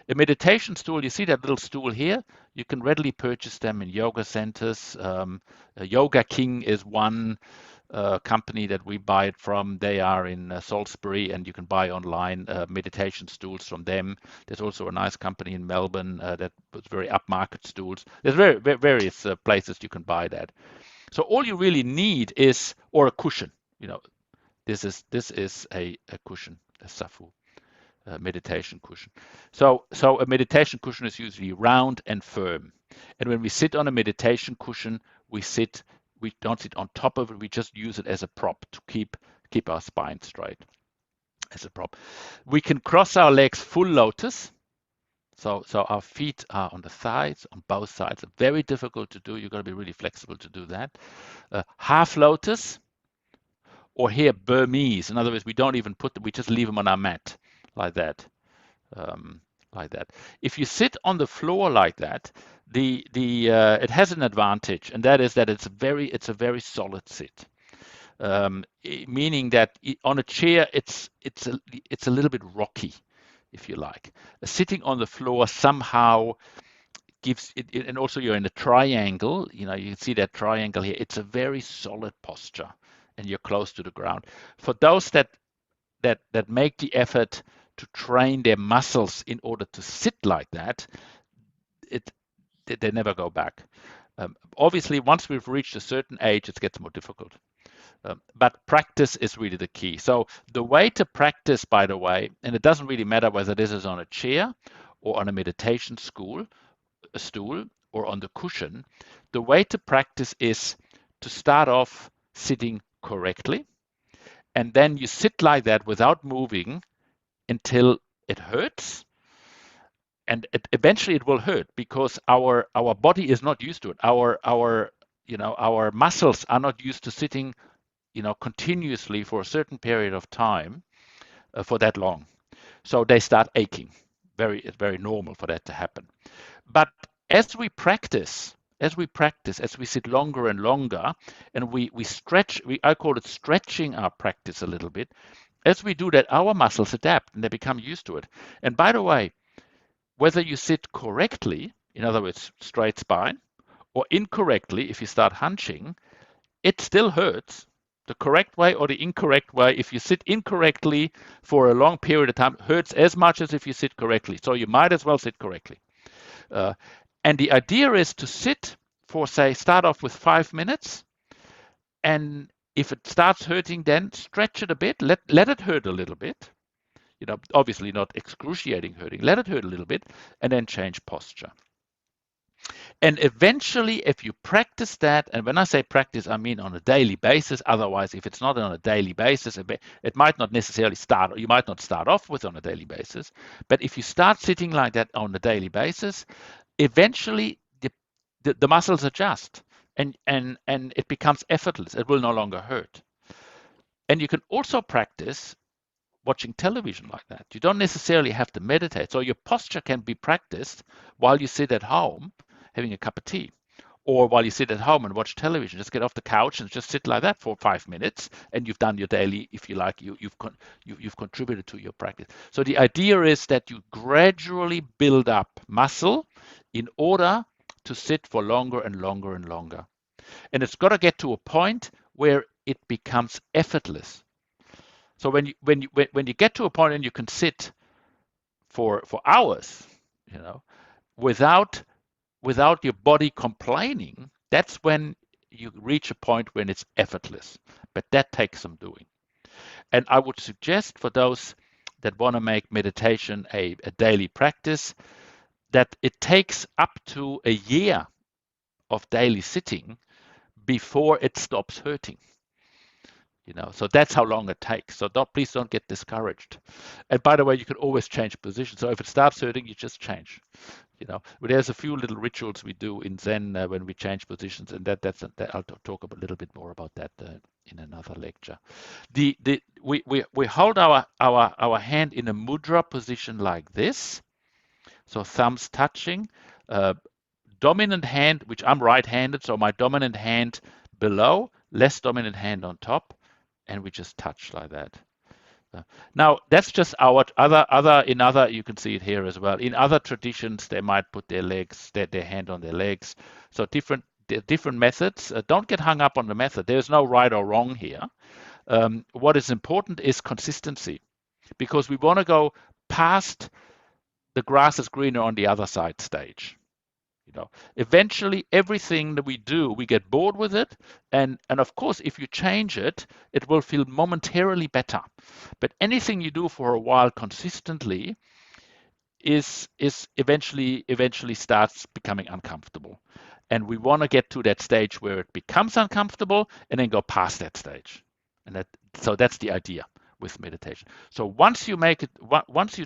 A meditation stool, you see that little stool here? You can readily purchase them in yoga centers. Yoga King is one. company that we buy it from. They are in Salisbury, and you can buy online meditation stools from them. There's also a nice company in Melbourne that puts very upmarket stools. There's various places you can buy that. So all you really need is, or a cushion. You know, this is a cushion, a safu. Meditation cushion. So a meditation cushion is usually round and firm. And when we sit on a meditation cushion, we don't sit on top of it, we just use it as a prop to keep our spine straight as a prop. We can cross our legs full lotus. So our feet are on the thighs, on both sides. Very difficult to do. You've got to be really flexible to do that. Half lotus, or here Burmese. In other words, we don't even put them, we just leave them on our mat like that. Um, like that. If you sit on the floor like that, it has an advantage, and that is that it's a very solid sit. Meaning that on a chair it's a little bit rocky, if you like. Sitting on the floor somehow gives it, and also you're in a triangle. You know, you can see that triangle here. It's a very solid posture, and you're close to the ground. For those that make the effort to train their muscles in order to sit like that, they never go back. Obviously, once we've reached a certain age, it gets more difficult. But practice is really the key. So the way to practice, by the way, and it doesn't really matter whether this is on a chair or on a meditation a stool, or on the cushion, the way to practice is to start off sitting correctly, and then you sit like that without moving until it hurts, and eventually it will hurt because our body is not used to it. Our muscles are not used to sitting continuously for a certain period of time for that long. So they start aching. It's very normal for that to happen. But as we practice, as we sit longer and longer, and we stretch, I call it stretching our practice a little bit. As we do that, our muscles adapt and they become used to it. And by the way, whether you sit correctly, in other words, straight spine, or incorrectly, if you start hunching, it still hurts. The correct way or the incorrect way, if you sit incorrectly for a long period of time, hurts as much as if you sit correctly. So you might as well sit correctly. And the idea is to sit for, say, start off with 5 minutes. And if it starts hurting, then stretch it a bit. Let it hurt a little bit. Obviously not excruciating hurting. Let it hurt a little bit, and then change posture. And eventually, if you practice that, and when I say practice, I mean on a daily basis. Otherwise, if it's not on a daily basis, it might not necessarily start, or you might not start off with on a daily basis. But if you start sitting like that on a daily basis, eventually the muscles adjust, and it becomes effortless. It will no longer hurt. And you can also practice watching television like that. You don't necessarily have to meditate. So your posture can be practiced while you sit at home having a cup of tea, or while you sit at home and watch television. Just get off the couch and just sit like that for 5 minutes, and you've done your daily, if you like, you've contributed to your practice. So the idea is that you gradually build up muscle in order to sit for longer and longer and longer. And it's got to get to a point where it becomes effortless. So when you get to a point and you can sit for hours, without your body complaining, that's when you reach a point when it's effortless. But that takes some doing. And I would suggest for those that want to make meditation a daily practice, that it takes up to a year of daily sitting before it stops hurting. So that's how long it takes. So please don't get discouraged. And by the way, you can always change position. So if it starts hurting, you just change. There's a few little rituals we do in Zen when we change positions, and I'll talk a little bit more about that in another lecture. We hold our hand in a mudra position like this, so thumbs touching. Dominant hand, which I'm right-handed, so my dominant hand below, less dominant hand on top, and we just touch like that. Now that's just our other. You can see it here as well. In other traditions, they might put their hand on their legs. So different methods. Don't get hung up on the method. There's no right or wrong here. What is important is consistency, because we want to go past the grass is greener on the other side stage. Eventually everything that we do, we get bored with it, and of course, if you change it, it will feel momentarily better. But anything you do for a while consistently is eventually starts becoming uncomfortable. And we want to get to that stage where it becomes uncomfortable and then go past that stage. So that's the idea with meditation. So once you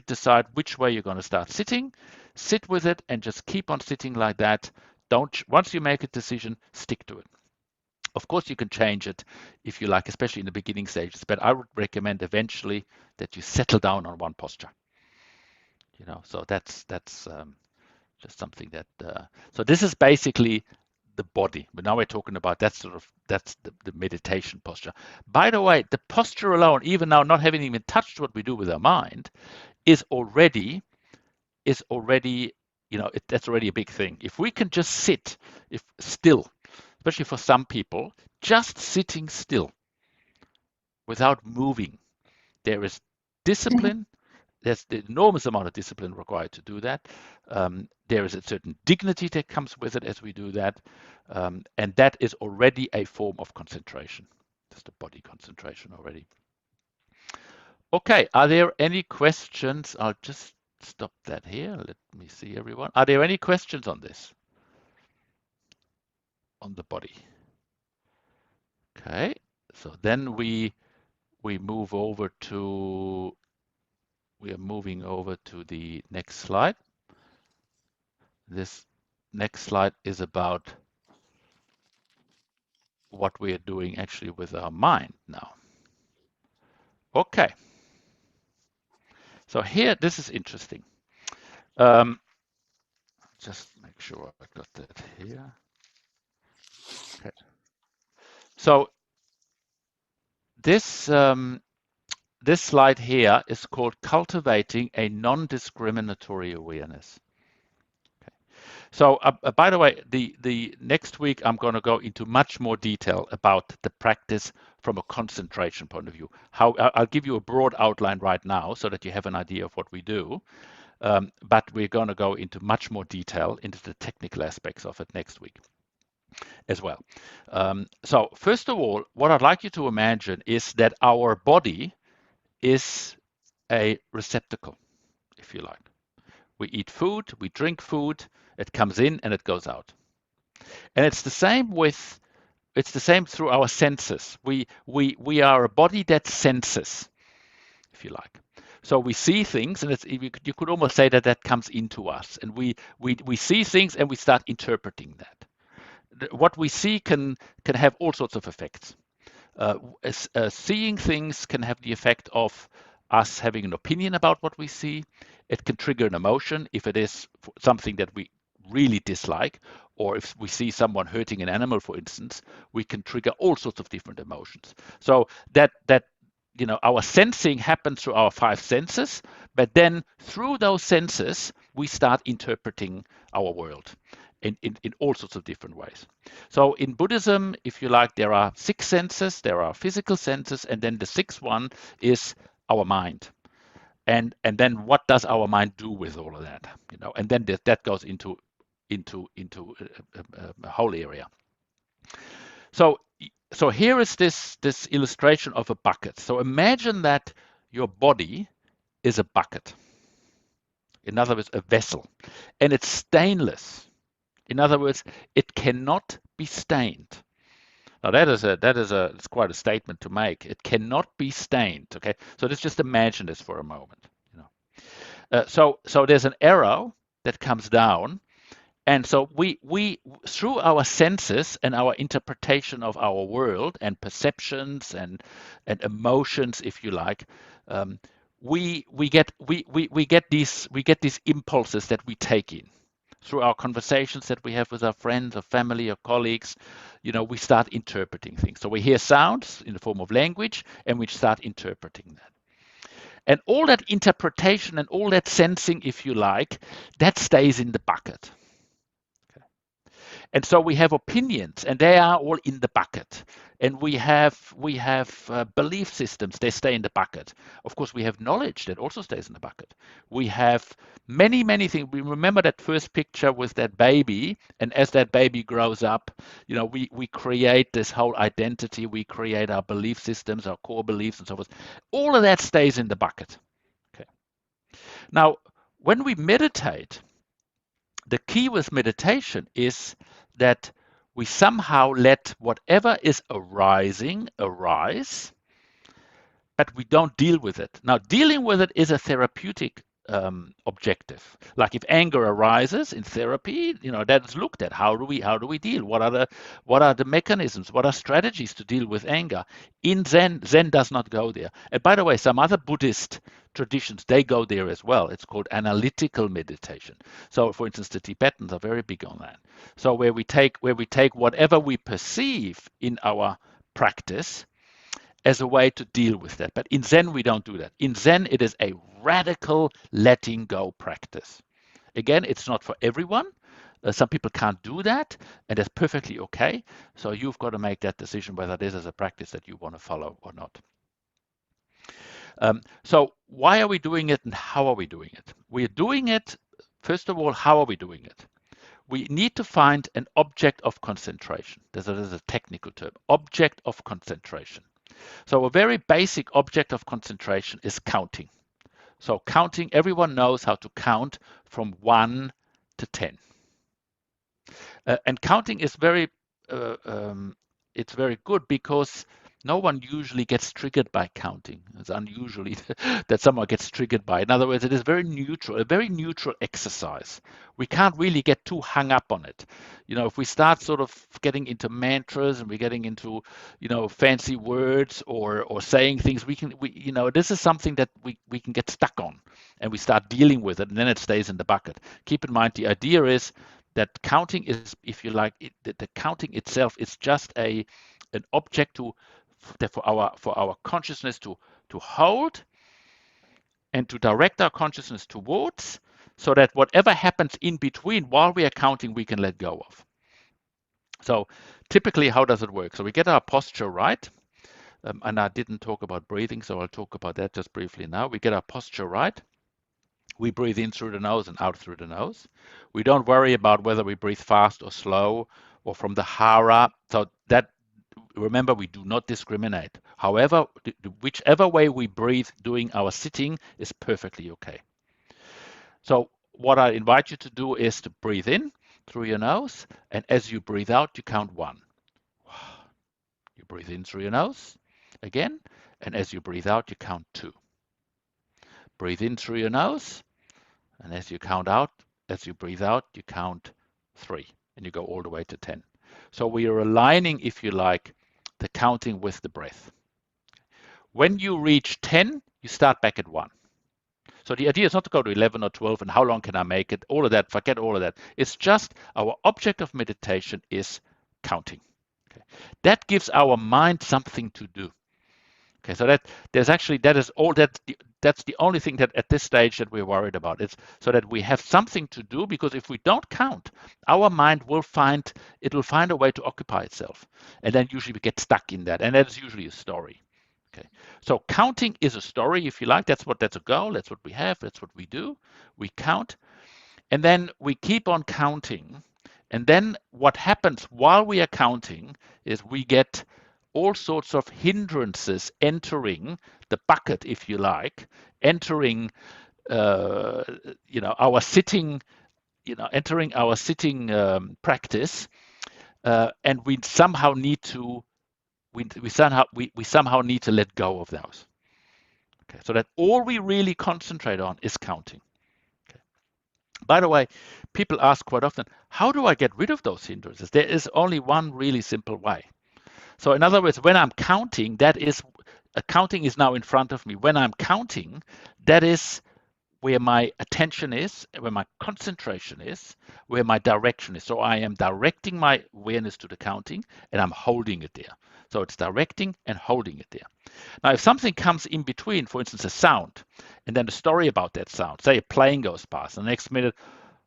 decide which way you're going to start sitting, sit with it and just keep on sitting like that. Once you make a decision, stick to it. Of course, you can change it if you like, especially in the beginning stages, but I would recommend eventually that you settle down on one posture. So that's just something that. So this is basically the body, but now we're talking about that's the meditation posture. By the way, the posture alone, even now not having even touched what we do with our mind, is already that's already a big thing. If we can just sit, if still, especially for some people, just sitting still without moving, there is discipline. There's the enormous amount of discipline required to do that. There is a certain dignity that comes with it as we do that. And that is already a form of concentration. Just a body concentration already. Okay, are there any questions? I'll just stop that here. Let me see everyone. Are there any questions on this? On the body? Okay, so then we move over to, we are moving over to the next slide. This next slide is about what we are doing actually with our mind now. Okay. So here, this is interesting. Just make sure I got that here. Okay. So this this slide here is called cultivating a non-discriminatory awareness. So, by the way, the next week I'm going to go into much more detail about the practice from a concentration point of view. I'll give you a broad outline right now so that you have an idea of what we do. But we're going to go into much more detail into the technical aspects of it next week as well. So first of all, what I'd like you to imagine is that our body is a receptacle, if you like. We eat food, we drink food, it comes in and it goes out. And it's the same through our senses. We are a body that senses, if you like. So we see things, and you could almost say that comes into us, and we see things and we start interpreting that. What we see can have all sorts of effects. Seeing things can have the effect of us having an opinion about what we see. It can trigger an emotion if it is something that we really dislike, or if we see someone hurting an animal, for instance, we can trigger all sorts of different emotions. So that our sensing happens through our five senses, but then through those senses we start interpreting our world in all sorts of different ways. So in Buddhism, if you like, there are six senses. There are physical senses, and then the sixth one is our mind. And then what does our mind do with all of that? And then that goes into a whole area. So here is this illustration of a bucket. So imagine that your body is a bucket. In other words, a vessel, and it's stainless. In other words, it cannot be stained. Now it's quite a statement to make. It cannot be stained. Okay, so let's just imagine this for a moment. So there's an arrow that comes down, and so we through our senses and our interpretation of our world and perceptions and emotions, if you like, we get these impulses that we take in through our conversations that we have with our friends or family or colleagues. We start interpreting things. So we hear sounds in the form of language, and we start interpreting that. And all that interpretation and all that sensing, if you like, that stays in the bucket. Okay. And so we have opinions, and they are all in the bucket. And we have belief systems; they stay in the bucket. Of course, we have knowledge that also stays in the bucket. We have many things. We remember that first picture with that baby, and as that baby grows up, we create this whole identity. We create our belief systems, our core beliefs, and so forth. All of that stays in the bucket. Okay. Now, when we meditate, the key with meditation is that we somehow let whatever is arising arise, but we don't deal with it. Now, dealing with it is a therapeutic objective. Like if anger arises in therapy, that's looked at. How do we deal? What are the mechanisms? What are strategies to deal with anger? In Zen does not go there. And by the way, some other Buddhist traditions, they go there as well. It's called analytical meditation. So, for instance, the Tibetans are very big on that. So where we take whatever we perceive in our practice as a way to deal with that. But in Zen, we don't do that. In Zen, it is a radical letting go practice. Again, it's not for everyone. Some people can't do that, and that's perfectly okay. So you've got to make that decision whether this is a practice that you want to follow or not. So why are we doing it and how are we doing it? We're doing it, first of all, how are we doing it? We need to find an object of concentration. This is a technical term, object of concentration. So a very basic object of concentration is counting. So counting, everyone knows how to count from 1 to 10. And counting is it's very good because no one usually gets triggered by counting. It's unusually that someone gets triggered by it. In other words, it is very neutral exercise. We can't really get too hung up on it. If we start sort of getting into mantras and we're getting into, fancy words or saying things, this is something that we can get stuck on, and we start dealing with it, and then it stays in the bucket. Keep in mind, the idea is that counting is, if you like, the counting itself is just an object for our consciousness to hold and to direct our consciousness towards, so that whatever happens in between while we are counting, we can let go of. So typically, how does it work? So we get our posture right. And I didn't talk about breathing, so I'll talk about that just briefly now. We get our posture right. We breathe in through the nose and out through the nose. We don't worry about whether we breathe fast or slow or from the hara. So that, remember, we do not discriminate. However, whichever way we breathe during our sitting is perfectly okay. So what I invite you to do is to breathe in through your nose, and as you breathe out, you count 1. You breathe in through your nose again, and as you breathe out, you count 2. Breathe in through your nose, and as you breathe out, you count 3, and you go all the way to 10. So we are aligning, if you like, the counting with the breath. When you reach 10, you start back at 1. So the idea is not to go to 11 or 12 and how long can I make it, all of that, forget all of that. It's just our object of meditation is counting. Okay. That gives our mind something to do. Okay, so that's the only thing that at this stage that we're worried about. It's so that we have something to do, because if we don't count, our mind will find a way to occupy itself, and then usually we get stuck in that, and that's usually a story. Okay, so counting is a story, if you like. That's a goal. That's what we have. That's what we do. We count, and then we keep on counting, and then what happens while we are counting is we get all sorts of hindrances entering the bucket, if you like, entering, our sitting, practice, and we somehow need to let go of those. Okay, so that all we really concentrate on is counting. Okay. By the way, people ask quite often, how do I get rid of those hindrances? There is only one really simple way. So in other words, when I'm counting, counting is now in front of me. When I'm counting, that is where my attention is, where my concentration is, where my direction is. So I am directing my awareness to the counting, and I'm holding it there. So it's directing and holding it there. Now, if something comes in between, for instance, a sound, and then a story about that sound, say a plane goes past, and the next minute,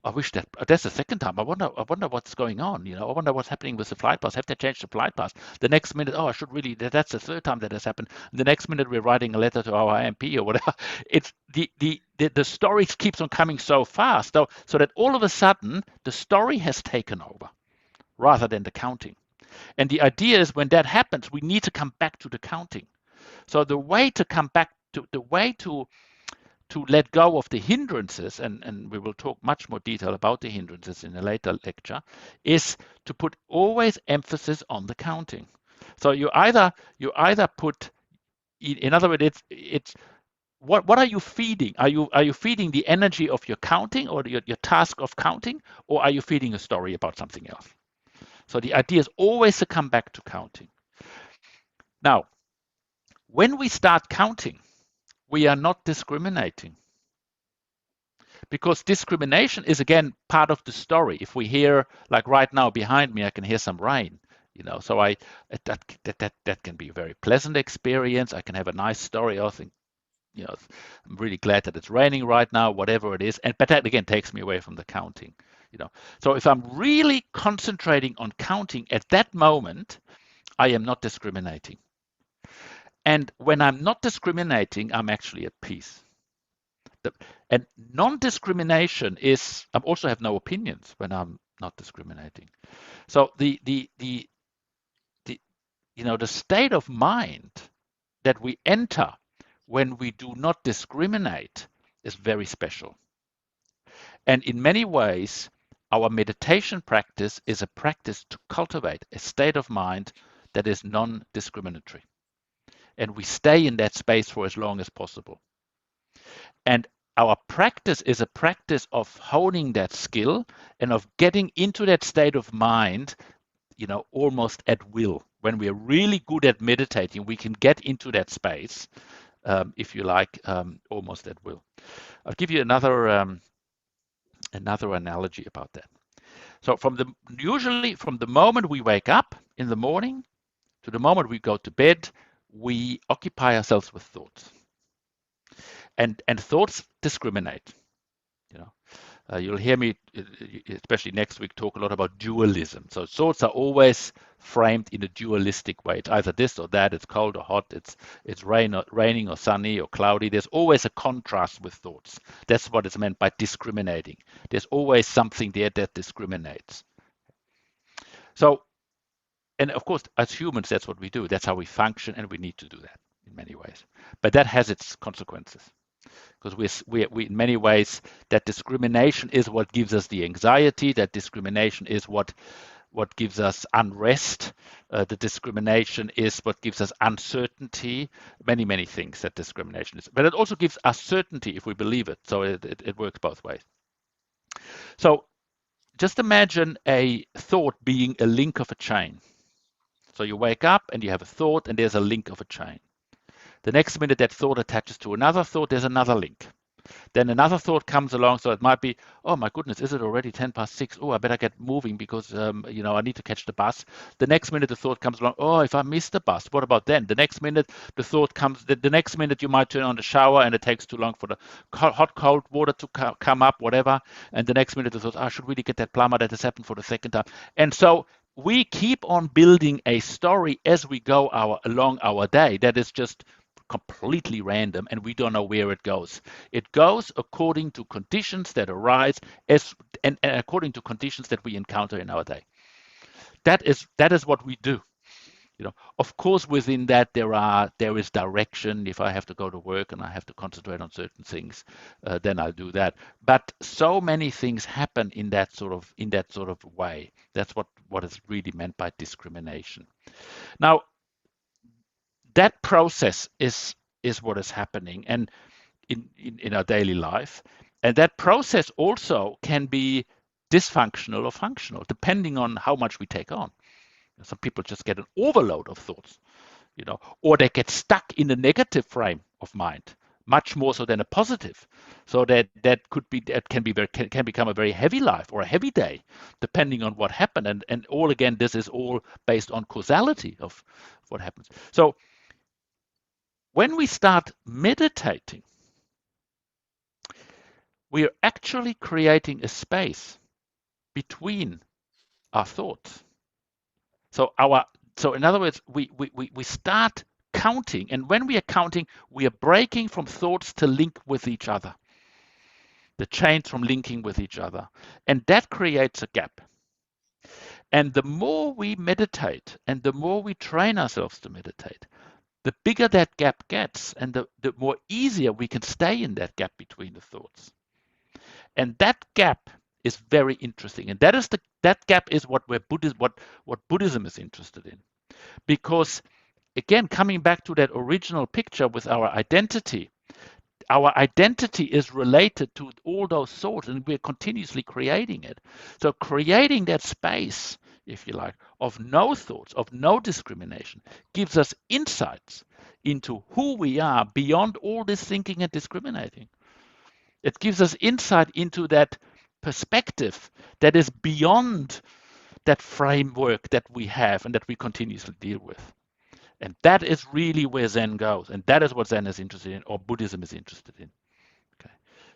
I wish that's the second time. I wonder what's going on. I wonder what's happening with the flight path. Have they changed the flight path? The next minute, oh, I should really. That's the third time that has happened. The next minute, we're writing a letter to our MP or whatever. It's the story keeps on coming so fast, so that all of a sudden the story has taken over rather than the counting. And the idea is when that happens, we need to come back to the counting. So the way to come back to let go of the hindrances, and we will talk much more detail about the hindrances in a later lecture, is to put always emphasis on the counting. So you either put, in other words, it's what are you feeding? Are you feeding the energy of your counting or your task of counting, or are you feeding a story about something else? So the idea is always to come back to counting. Now, when we start counting, we are not discriminating, because discrimination is again part of the story. If we hear, like right now behind me, I can hear some rain. So that can be a very pleasant experience. I can have a nice story. I think, I'm really glad that it's raining right now, whatever it is. But that again takes me away from the counting. So if I'm really concentrating on counting at that moment, I am not discriminating. And when I'm not discriminating, I'm actually at peace. And non-discrimination is, I also have no opinions when I'm not discriminating. So the state of mind that we enter when we do not discriminate is very special. And in many ways, our meditation practice is a practice to cultivate a state of mind that is non-discriminatory. And we stay in that space for as long as possible. And our practice is a practice of honing that skill and of getting into that state of mind, almost at will. When we're really good at meditating, we can get into that space, if you like, almost at will. I'll give you another analogy about that. So usually from the moment we wake up in the morning to the moment we go to bed, we occupy ourselves with thoughts. And thoughts discriminate. You'll hear me, especially next week, talk a lot about dualism. So thoughts are always framed in a dualistic way. It's either this or that. It's cold or hot. It's raining or sunny or cloudy. There's always a contrast with thoughts. That's what is meant by discriminating. There's always something there that discriminates. So, and of course, as humans, that's what we do. That's how we function, and we need to do that in many ways. But that has its consequences. Because we in many ways, that discrimination is what gives us the anxiety. That discrimination is what gives us unrest. The discrimination is what gives us uncertainty. Many things that discrimination is. But it also gives us certainty if we believe it. So it works both ways. So just imagine a thought being a link of a chain. So you wake up and you have a thought, and there's a link of a chain. The next minute that thought attaches to another thought, there's another link. Then another thought comes along, so it might be, oh my goodness, is it already 10 past 6? Oh, I better get moving because, I need to catch the bus. The next minute the thought comes along, oh, if I miss the bus, what about then? The next minute the thought comes, the next minute you might turn on the shower and it takes too long for the hot, cold water to come up, whatever. And the next minute the thought, I should really get that plumber that has happened for the second time. And so we keep on building a story as we go along our day that is just completely random, and we don't know where it goes. It goes according to conditions that arise and according to conditions that we encounter in our day. That is what we do. Of course, within that there is direction. If I have to go to work and I have to concentrate on certain things, then I'll do that. But so many things happen in that sort of way. That's what is really meant by discrimination. Now, that process is what is happening and in our daily life. And that process also can be dysfunctional or functional, depending on how much we take on. Some people just get an overload of thoughts, or they get stuck in a negative frame of mind, much more so than a positive. So that can become a very heavy life or a heavy day, depending on what happened. And all again, this is all based on causality of what happens. So when we start meditating, we are actually creating a space between our thoughts. So in other words, we start counting, and when we are counting, we are breaking from thoughts to link with each other. The chains from linking with each other. And that creates a gap. And the more we meditate and the more we train ourselves to meditate, the bigger that gap gets and the more easier we can stay in that gap between the thoughts. And that gap is very interesting. And that gap is what Buddhism is interested in. Because again, coming back to that original picture with our identity is related to all those thoughts, and we're continuously creating it. So creating that space, if you like, of no thoughts, of no discrimination, gives us insights into who we are beyond all this thinking and discriminating. It gives us insight into that perspective that is beyond that framework that we have and that we continuously deal with. And that is really where Zen goes. And that is what Zen is interested in, or Buddhism is interested in. Okay.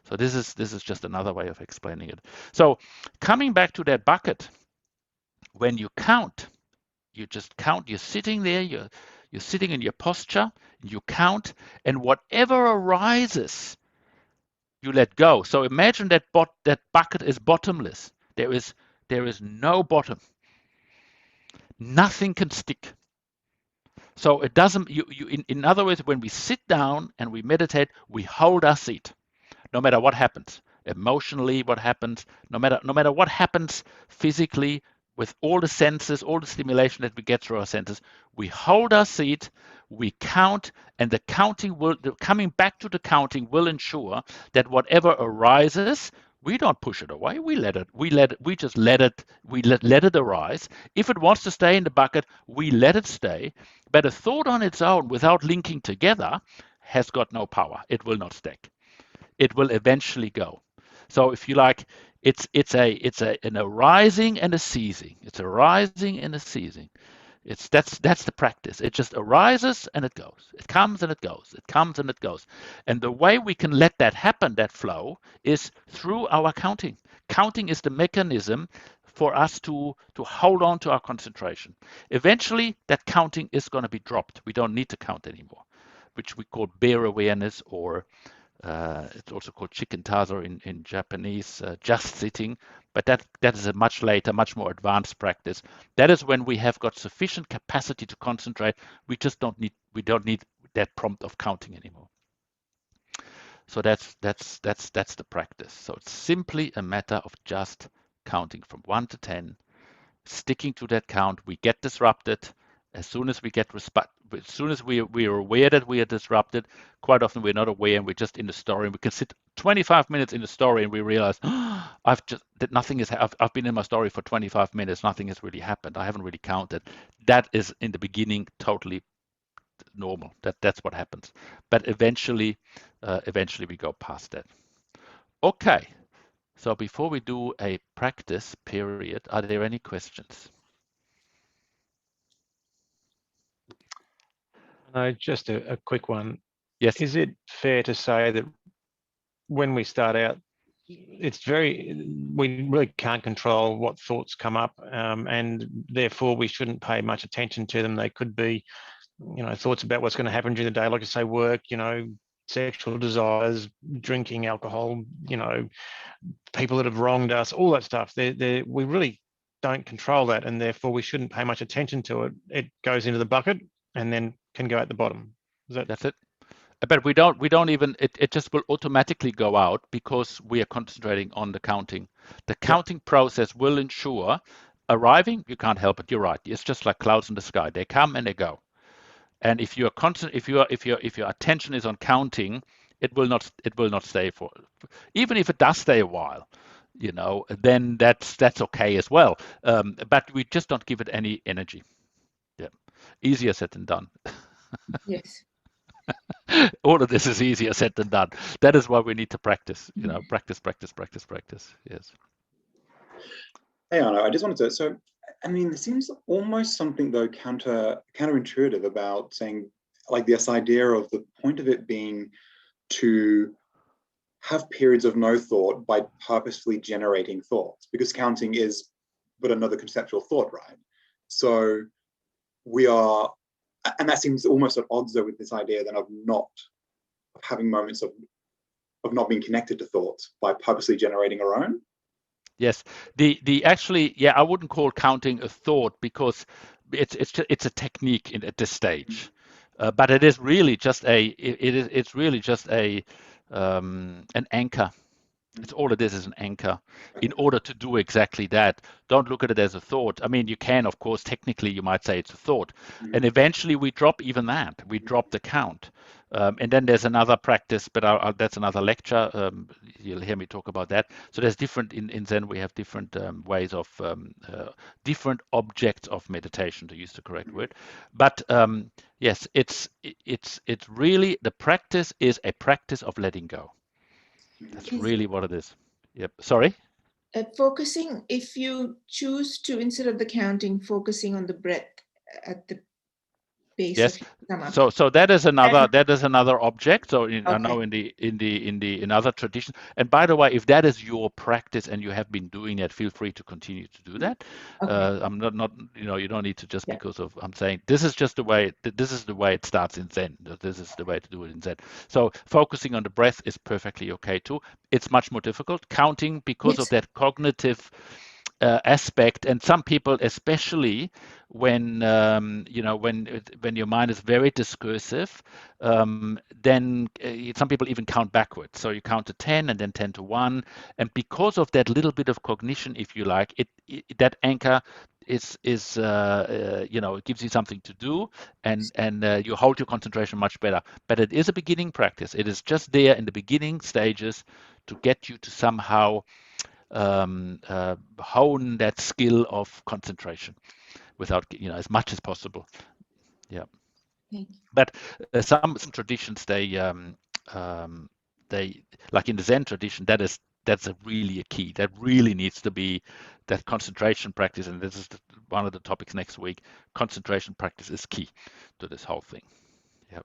So this is just another way of explaining it. So coming back to that bucket, when you count, you just count. You're sitting there, you're sitting in your posture, you count, and whatever arises, you let go. So imagine that bucket is bottomless. There is no bottom. Nothing can stick. So it doesn't. In other words, when we sit down and we meditate, we hold our seat, no matter what happens emotionally, what happens, no matter what happens physically, with all the senses, all the stimulation that we get through our senses, we hold our seat, we count, and the coming back to the counting will ensure that whatever arises, we don't push it away. We let it arise. If it wants to stay in the bucket, we let it stay. But a thought on its own, without linking together, has got no power. It will not stack. It will eventually go. So if you like, it's an arising and a ceasing. It's a rising and a ceasing. That's the practice. It just arises and it goes. It comes and it goes. It comes and it goes. And the way we can let that happen, that flow, is through our counting. Counting is the mechanism for us to hold on to our concentration. Eventually, that counting is going to be dropped. We don't need to count anymore, which we call bare awareness, or it's also called shikantaza in Japanese, just sitting. But that is a much later, much more advanced practice. That is when we have got sufficient capacity to concentrate. We don't need that prompt of counting anymore. So that's the practice. So it's simply a matter of just counting from 1 to 10, sticking to that count. We get disrupted. As soon as we are aware that we are disrupted, quite often we're not aware and we're just in the story, and we can sit 25 minutes in the story and we realize, oh, I've been in my story for 25 minutes, nothing has really happened. I haven't really counted. That is in the beginning totally normal. That's what happens. But eventually we go past that. Okay. So before we do a practice period, are there any questions? No, just a quick one. Yes. Is it fair to say that when we start out, we really can't control what thoughts come up, and therefore we shouldn't pay much attention to them? They could be, thoughts about what's going to happen during the day, like I say, work, sexual desires, drinking alcohol, people that have wronged us, all that stuff. We really don't control that, and therefore we shouldn't pay much attention to it. It goes into the bucket and then can go at the bottom. That's it. But we don't even, it just will automatically go out because we are concentrating on the counting. The counting process will ensure arriving. You can't help it. You're right. It's just like clouds in the sky. They come and they go. And if your attention is on counting, it will not stay for, even if it does stay a while, then that's okay as well. But we just don't give it any energy. Yeah, easier said than done. Yes. All of this is easier said than done. That is why we need to practice. Practice. Yes. Hey, Arno, I just wanted to. So, I mean, there seems almost something though counterintuitive about saying, like, this idea of the point of it being to have periods of no thought by purposefully generating thoughts, because counting is but another conceptual thought, right? So we are, and that seems almost at odds though with this idea then of having moments of not being connected to thoughts by purposely generating our own. Yes, the actually, yeah, I wouldn't call counting a thought, because it's a technique at this stage, but it is really just it's really just an anchor. It's all it is an anchor in order to do exactly that. Don't look at it as a thought. I mean, you can, of course, technically you might say it's a thought, and eventually we drop even that. We drop the count. And then there's another practice, but that's another lecture. You'll hear me talk about that. So there's different, in Zen, we have different ways of, different objects of meditation, to use the correct word. But yes, it's really, the practice is a practice of letting go. That's really what it is. Yep. Sorry? Focusing, if you choose to, instead of the counting, focusing on the breath at the base Yes. of your stomach. So that is another object. So I know Okay. in other traditions. And by the way, if that is your practice and you have been doing it, feel free to continue to do that. Okay. I'm not you don't need to just Yeah. because of, I'm saying this is just the way it starts in Zen. This is the way to do it in Zen. So focusing on the breath is perfectly okay too. It's much more difficult counting because of that cognitive aspect, and some people, especially when when your mind is very discursive, then some people even count backwards. So you count to 10 and then 10 to 1, and because of that little bit of cognition, if you like, that anchor is it gives you something to do, and you hold your concentration much better. But it is a beginning practice. It is just there in the beginning stages to get you to somehow hone that skill of concentration without, as much as possible. Yeah. But some traditions, they like in the Zen tradition, that's really a key. That really needs to be that concentration practice, and this is one of the topics next week. Concentration practice is key to this whole thing. Yeah.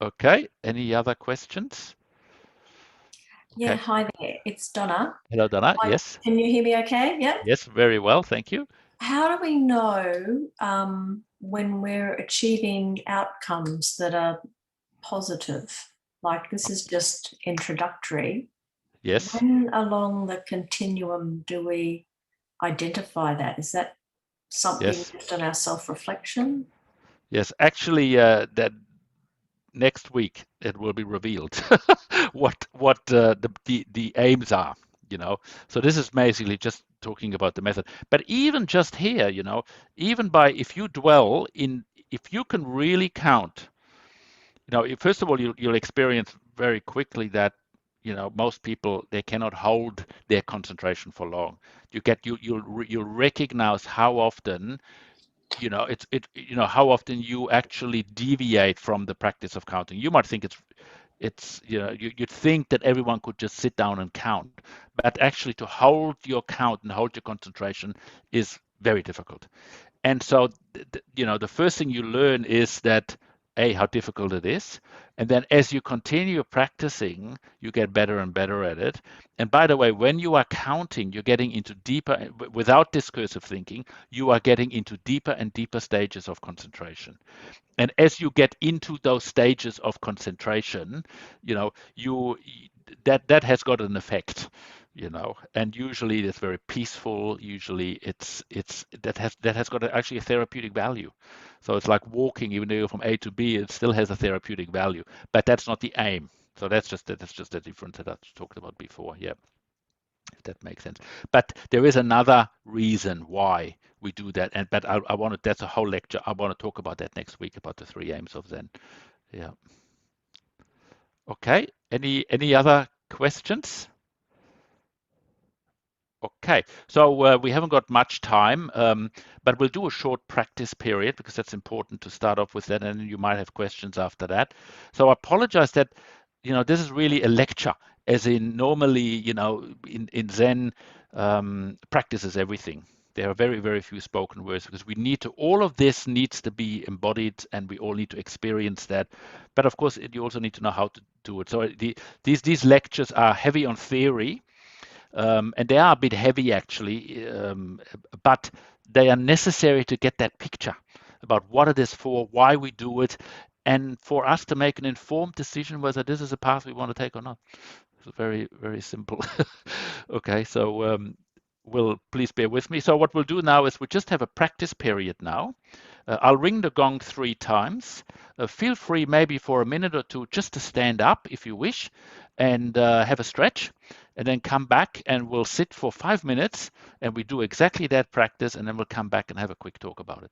Okay. Any other questions? Yeah, Okay. hi there. It's Donna. Hello, Donna. Yes. Can you hear me okay? Yeah. Yes, very well. Thank you. How do we know when we're achieving outcomes that are positive? Like, this is just introductory. Yes. When along the continuum do we identify that? Is that something just on our self-reflection? Yes, actually, that next week it will be revealed what the aims are. So this is basically just talking about the method. But even just here, even if you dwell in, if you can really count, first of all, you'll experience very quickly that most people, they cannot hold their concentration for long. You'll recognize how often how often you actually deviate from the practice of counting. You might think you'd think that everyone could just sit down and count, but actually to hold your count and hold your concentration is very difficult. And so the first thing you learn is that how difficult it is, and then as you continue practicing, you get better and better at it. And by the way, when you are counting, you're getting into deeper, without discursive thinking, you are getting into deeper and deeper stages of concentration. And as you get into those stages of concentration, that has got an effect, and usually it's very peaceful. Usually that has got actually a therapeutic value. So it's like walking, even though you're from A to B, it still has a therapeutic value, but that's not the aim. So that's just the difference that I talked about before. Yeah, if that makes sense. But there is another reason why we do that, but that's a whole lecture. I want to talk about that next week, about the 3 aims of Zen. Yeah. Okay. Any other questions? Okay, so we haven't got much time, but we'll do a short practice period because that's important to start off with that, and then you might have questions after that. So I apologize that, this is really a lecture, as in normally, in Zen, practice is everything. There are very, very few spoken words because we need to, all of this needs to be embodied and we all need to experience that. But of course, you also need to know how to do it. So these lectures are heavy on theory, and they are a bit heavy actually, but they are necessary to get that picture about what it is for, why we do it, and for us to make an informed decision whether this is a path we want to take or not. It's very, very simple. Okay, so please bear with me. So what we'll do now is we just have a practice period now. I'll ring the gong 3 times. Feel free maybe for a minute or two just to stand up if you wish and have a stretch, and then come back and we'll sit for 5 minutes and we do exactly that practice, and then we'll come back and have a quick talk about it.